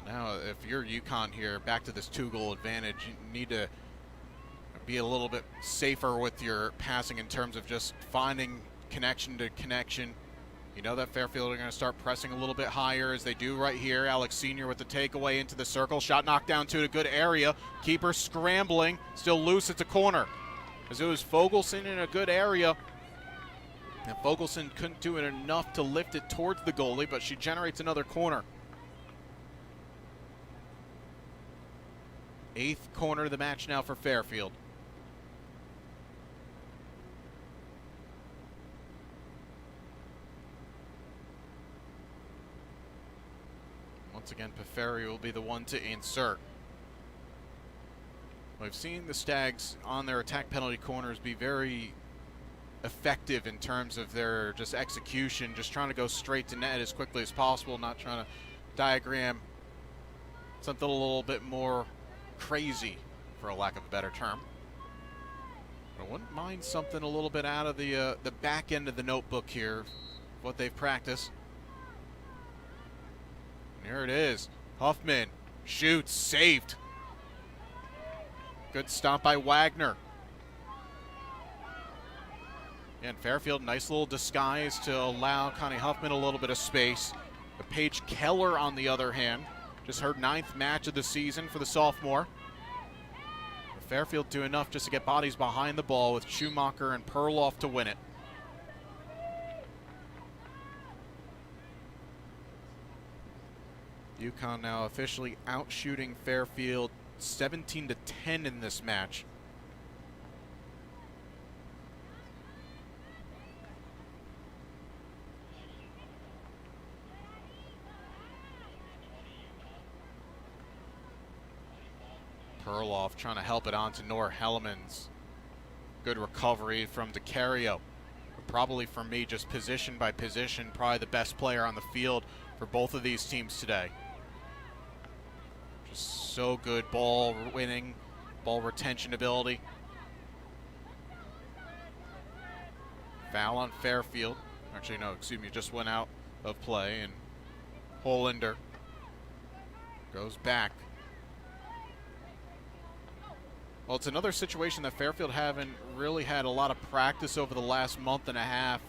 B: Now, if you're UConn here, back to this 2-goal advantage, you need to be a little bit safer with your passing in terms of just finding connection to connection. You know that Fairfield are going to start pressing a little bit higher as they do right here. Alex Sr. with the takeaway into the circle. Shot knocked down to a good area. Keeper scrambling. Still loose. It's a corner. As it was Fogelson in a good area. And Fogelson couldn't do it enough to lift it towards the goalie, but she generates another corner. 8th corner of the match now for Fairfield. Once again, Peferi will be the one to insert. We've seen the Stags on their attack penalty corners be very effective in terms of their just execution, just trying to go straight to net as quickly as possible, not trying to diagram something a little bit more crazy, for a lack of a better term. But I wouldn't mind something a little bit out of the back end of the notebook here, what they've practiced. And here it is. Huffman shoots, saved. Good stop by Wagner. And Fairfield, nice little disguise to allow Connie Huffman a little bit of space. But Paige Keller, on the other hand, just her 9th match of the season for the sophomore. But Fairfield do enough just to get bodies behind the ball with Schumacher and Perloff to win it. UConn now officially outshooting Fairfield 17-10 in this match. Perloff trying to help it on to Nora Hellemans. Good recovery from DeCario. Probably for me, just position by position, probably the best player on the field for both of these teams today. Just so good ball winning, ball retention ability. Foul on Fairfield. Actually, no, excuse me, just went out of play, and Hollander goes back. Well, it's another situation that Fairfield haven't really had a lot of practice over the last month and a half.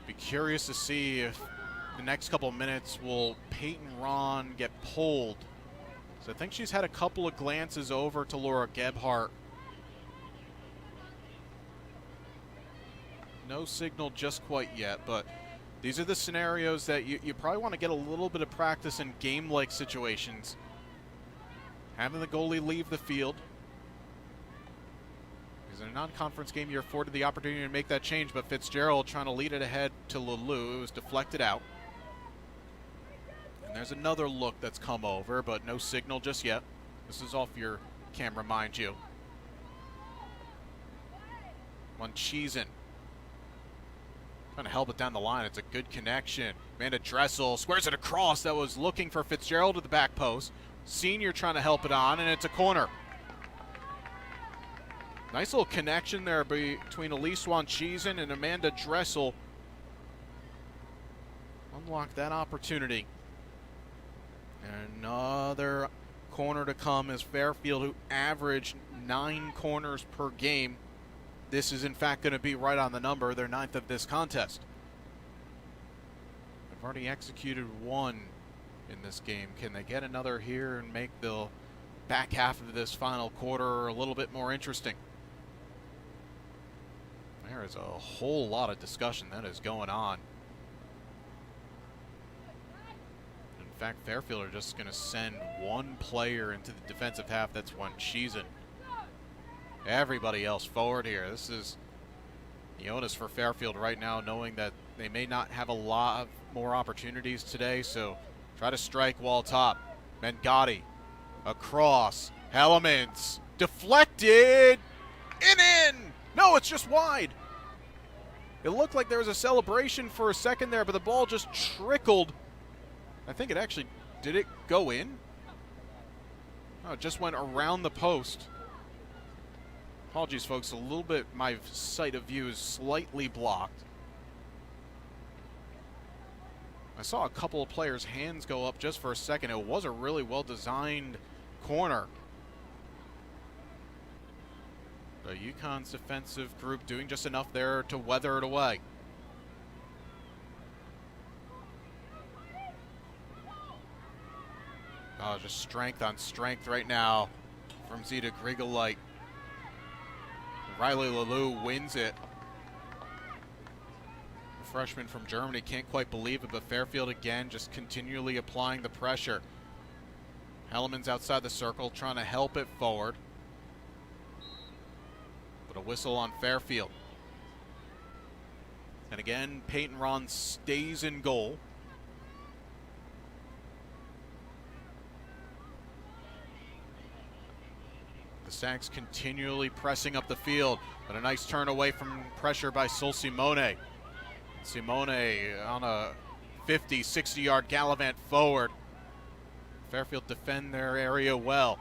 B: Be curious to see if the next couple of minutes will Peyton Ron get pulled. So I think she's had a couple of glances over to Laura Gebhardt. No signal just quite yet, but these are the scenarios that you probably want to get a little bit of practice in game-like situations. Having the goalie leave the field. Because in a non-conference game, you're afforded the opportunity to make that change, but Fitzgerald trying to lead it ahead to Lelou. It was deflected out. And there's another look that's come over, but no signal just yet. This is off your camera, mind you. Muncheeson trying to help it down the line. It's a good connection. Amanda Dressel squares it across. That was looking for Fitzgerald at the back post. Senior trying to help it on, and it's a corner. Nice little connection there between Elise Muncheeson and Amanda Dressel. Unlock that opportunity. And another corner to come as Fairfield, who averaged 9 corners per game. This is in fact going to be right on the number, their 9th of this contest. They've already executed 1 in this game. Can they get another here and make the back half of this final quarter a little bit more interesting? There is a whole lot of discussion that is going on. In fact, Fairfield are just going to send 1 player into the defensive half. That's Muncheeson. Everybody else forward here. This is the onus for Fairfield right now, knowing that they may not have a lot of more opportunities today, so try to strike wall top. Mengotti across. Hellemans deflected and in. No, it's just wide. It looked like there was a celebration for a second there, but the ball just trickled. I think it actually, did it go in? Oh, it just went around the post. Apologies, folks, a little bit, my sight of view is slightly blocked. I saw a couple of players' hands go up just for a second. It was a really well-designed corner. The UConn's defensive group doing just enough there to weather it away. Oh, just strength on strength right now from Zita Grigolite. Riley Lalou wins it. The freshman from Germany can't quite believe it, but Fairfield again just continually applying the pressure. Hellemans outside the circle trying to help it forward. But a whistle on Fairfield. And again, Peyton Ron stays in goal. The Stags continually pressing up the field, but a nice turn away from pressure by Sol Simone. Simone on a 50, 60-yard gallivant forward. Fairfield defend their area well,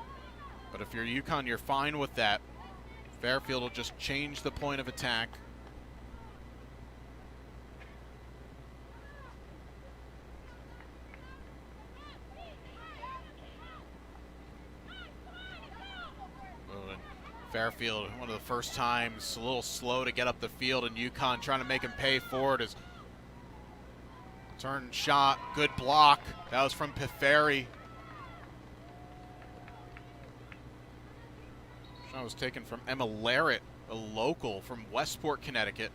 B: but if you're UConn, you're fine with that. Fairfield will just change the point of attack. Fairfield, one of the first times, a little slow to get up the field, and UConn trying to make him pay for it. As turn shot, good block. That was from Pifferi. Shot was taken from Emma Larrett, a local from Westport, Connecticut.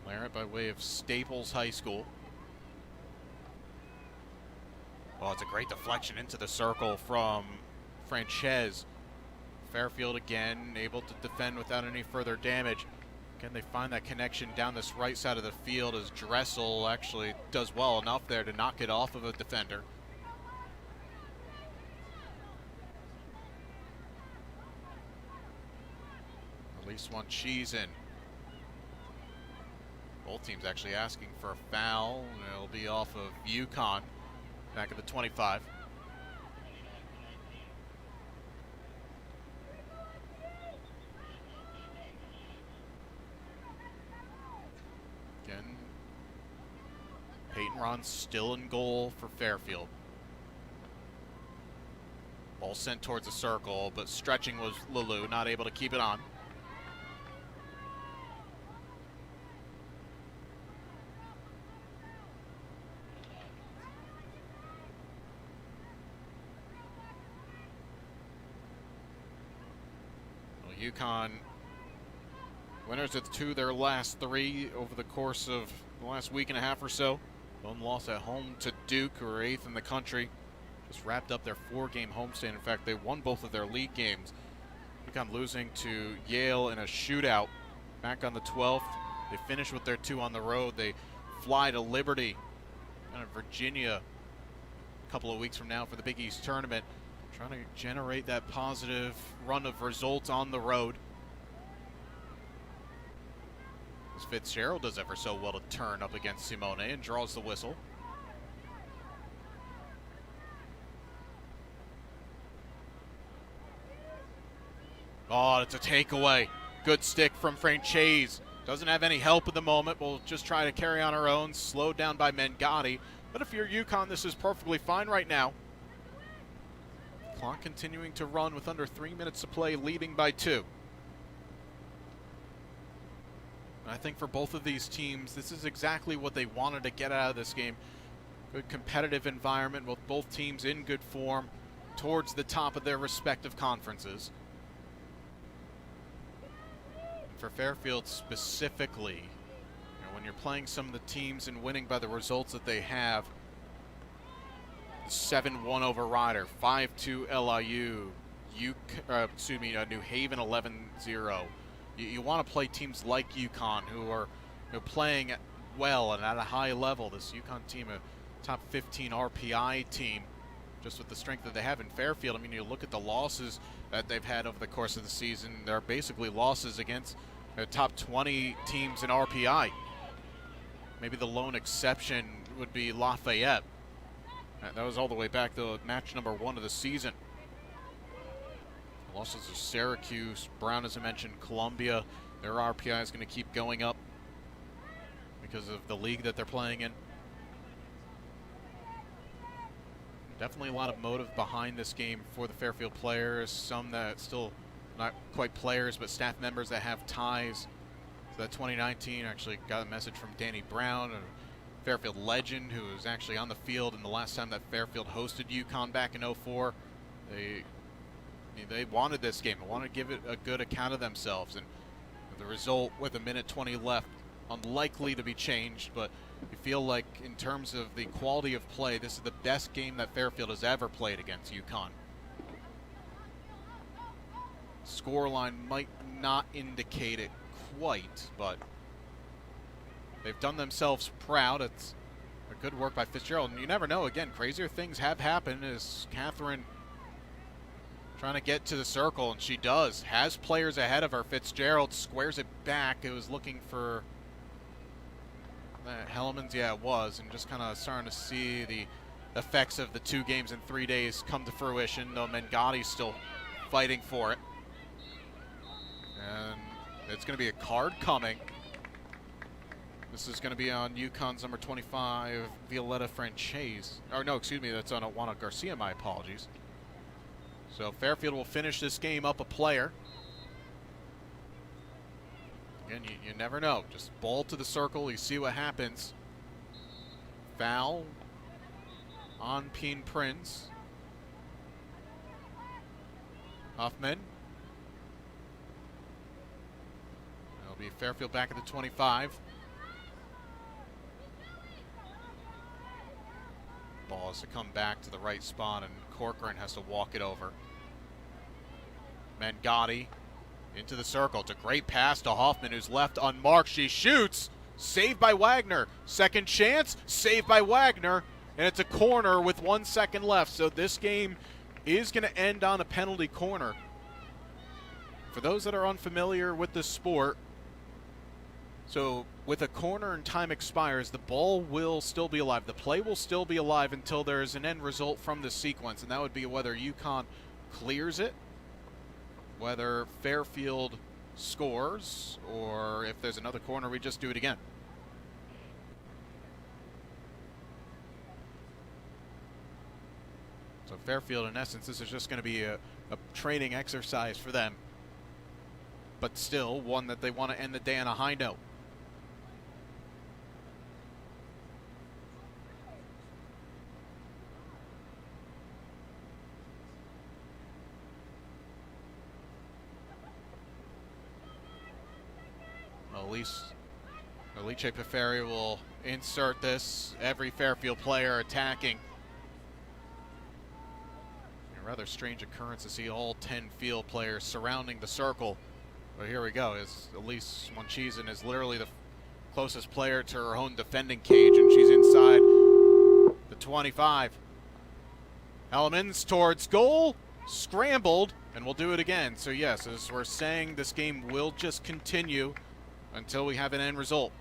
B: Larrett by way of Staples High School. Well, it's a great deflection into the circle from Frances. Fairfield again able to defend without any further damage. Again, they find that connection down this right side of the field as Dressel actually does well enough there to knock it off of a defender. At least one cheese in. Both teams actually asking for a foul. It'll be off of UConn. Back at the 25. Again, Peyton Ron still in goal for Fairfield. Ball sent towards the circle, but stretching was Lalou, not able to keep it on. UConn winners of their last three over the course of the last week and a half or so. One loss at home to Duke, who are 8th in the country. Just wrapped up their 4-game homestand. In fact, they won both of their league games. UConn losing to Yale in a shootout back on the 12th. They finish with their 2 on the road. They fly to Liberty and Virginia a couple of weeks from now for the Big East tournament. Trying to generate that positive run of results on the road. As Fitzgerald does ever so well to turn up against Simone and draws the whistle. Oh, it's a takeaway. Good stick from Frances. Doesn't have any help at the moment. Will just try to carry on her own. Slowed down by Mengotti. But if you're UConn, this is perfectly fine right now. Clock continuing to run with under 3 minutes to play, leading by 2. I think for both of these teams, this is exactly what they wanted to get out of this game. Good competitive environment with both teams in good form towards the top of their respective conferences. For Fairfield specifically, when you're playing some of the teams and winning by the results that they have, 7-1 over Rider, 5-2 LIU, New Haven 11-0. You want to play teams like UConn, who are playing well and at a high level. This UConn team, a top 15 RPI team, just with the strength that they have in Fairfield. I mean, you look at the losses that they've had over the course of the season. They're basically losses against top 20 teams in RPI. Maybe the lone exception would be Lafayette. That was all the way back to match number 1 of the season. Losses to Syracuse, Brown, as I mentioned, Columbia. Their RPI is going to keep going up because of the league that they're playing in. Definitely a lot of motive behind this game for the Fairfield players. Some that still not quite players, but staff members that have ties to that 2019. Actually got a message from Danny Brown, a Fairfield legend who was actually on the field in the last time that Fairfield hosted UConn back in 2004. They wanted this game. They wanted to give it a good account of themselves, and the result with 1:20 left, unlikely to be changed, but you feel like in terms of the quality of play, this is the best game that Fairfield has ever played against UConn. Scoreline might not indicate it quite, but they've done themselves proud. It's a good work by Fitzgerald, and you never know. Again, crazier things have happened as Catherine trying to get to the circle, and she does. Has players ahead of her. Fitzgerald squares it back. It was looking for Hellemans. Yeah, it was. And just kind of starting to see the effects of the 2 games in 3 days come to fruition, though Mengotti's still fighting for it. And it's going to be a card coming. This is going to be on UConn's number 25, Violetta Franchese. Or no, excuse me, that's on Awana Garcia, my apologies. So Fairfield will finish this game up a player. Again, you never know. Just ball to the circle, you see what happens. Foul on Peen Prince. Huffman. It'll be Fairfield back at the 25. Ball has to come back to the right spot, and Corcoran has to walk it over. Mengotti into the circle. It's a great pass to Hoffman, who's left unmarked. She shoots. Saved by Wagner. Second chance. Saved by Wagner. And it's a corner with 1 second left. So this game is going to end on a penalty corner. For those that are unfamiliar with the sport, so with a corner and time expires, the ball will still be alive. The play will still be alive until there is an end result from the sequence, and that would be whether UConn clears it, whether Fairfield scores, or if there's another corner, we just do it again. So Fairfield, in essence, this is just going to be a training exercise for them, but still one that they want to end the day on a high note. Alice Peferi will insert this. Every Fairfield player attacking. A rather strange occurrence to see all 10 field players surrounding the circle. But here we go. Elise Monchizan is literally the closest player to her own defending cage, and she's inside the 25. Hellemans towards goal. Scrambled, and we'll do it again. So yes, as we're saying, this game will just continue until we have an end result.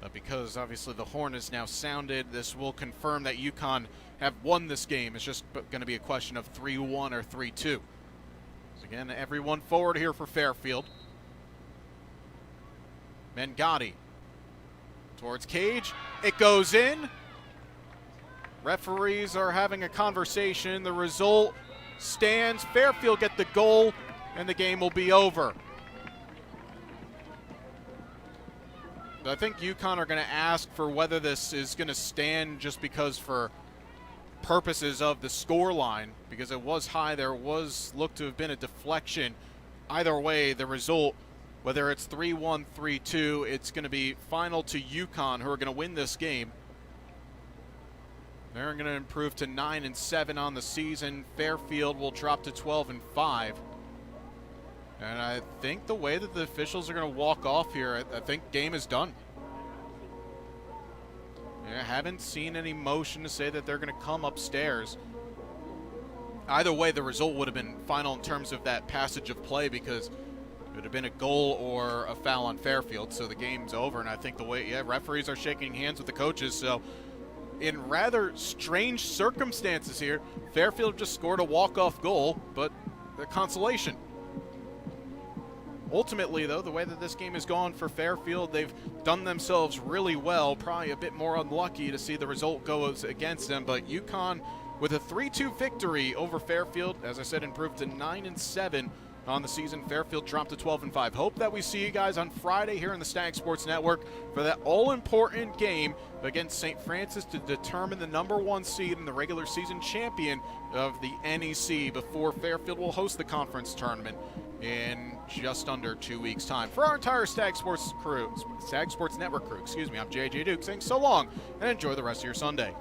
B: But because obviously the horn is now sounded, this will confirm that UConn have won this game. It's just going to be a question of 3-1 or 3-2. So again, everyone forward here for Fairfield. Mengotti towards cage. It goes in. Referees are having a conversation. The result stands. Fairfield get the goal, and the game will be over. I think UConn are going to ask for whether this is going to stand just because for purposes of the score line, because it was high. There was looked to have been a deflection. Either way, the result, whether it's 3-1, 3-2, it's going to be final to UConn, who are going to win this game. They're going to improve to 9-7 on the season. Fairfield will drop to 12-5. And I think the way that the officials are going to walk off here, I think game is done. I haven't seen any motion to say that they're going to come upstairs. Either way, the result would have been final in terms of that passage of play, because it would have been a goal or a foul on Fairfield, so the game's over. And I think the way, referees are shaking hands with the coaches, so in rather strange circumstances here, Fairfield just scored a walk-off goal, but the consolation. Ultimately, though, the way that this game has gone for Fairfield, they've done themselves really well. Probably a bit more unlucky to see the result go against them, but UConn with a 3-2 victory over Fairfield, as I said, improved to 9-7 on the season. Fairfield dropped to 12-5. Hope that we see you guys on Friday here on the Stag Sports Network for that all-important game against St. Francis to determine the #1 seed and the regular season champion of the NEC before Fairfield will host the conference tournament in just under 2 weeks' time. For our entire Stag Sports crew, Stag Sports Network crew, I'm JJ Duke saying so long and enjoy the rest of your Sunday.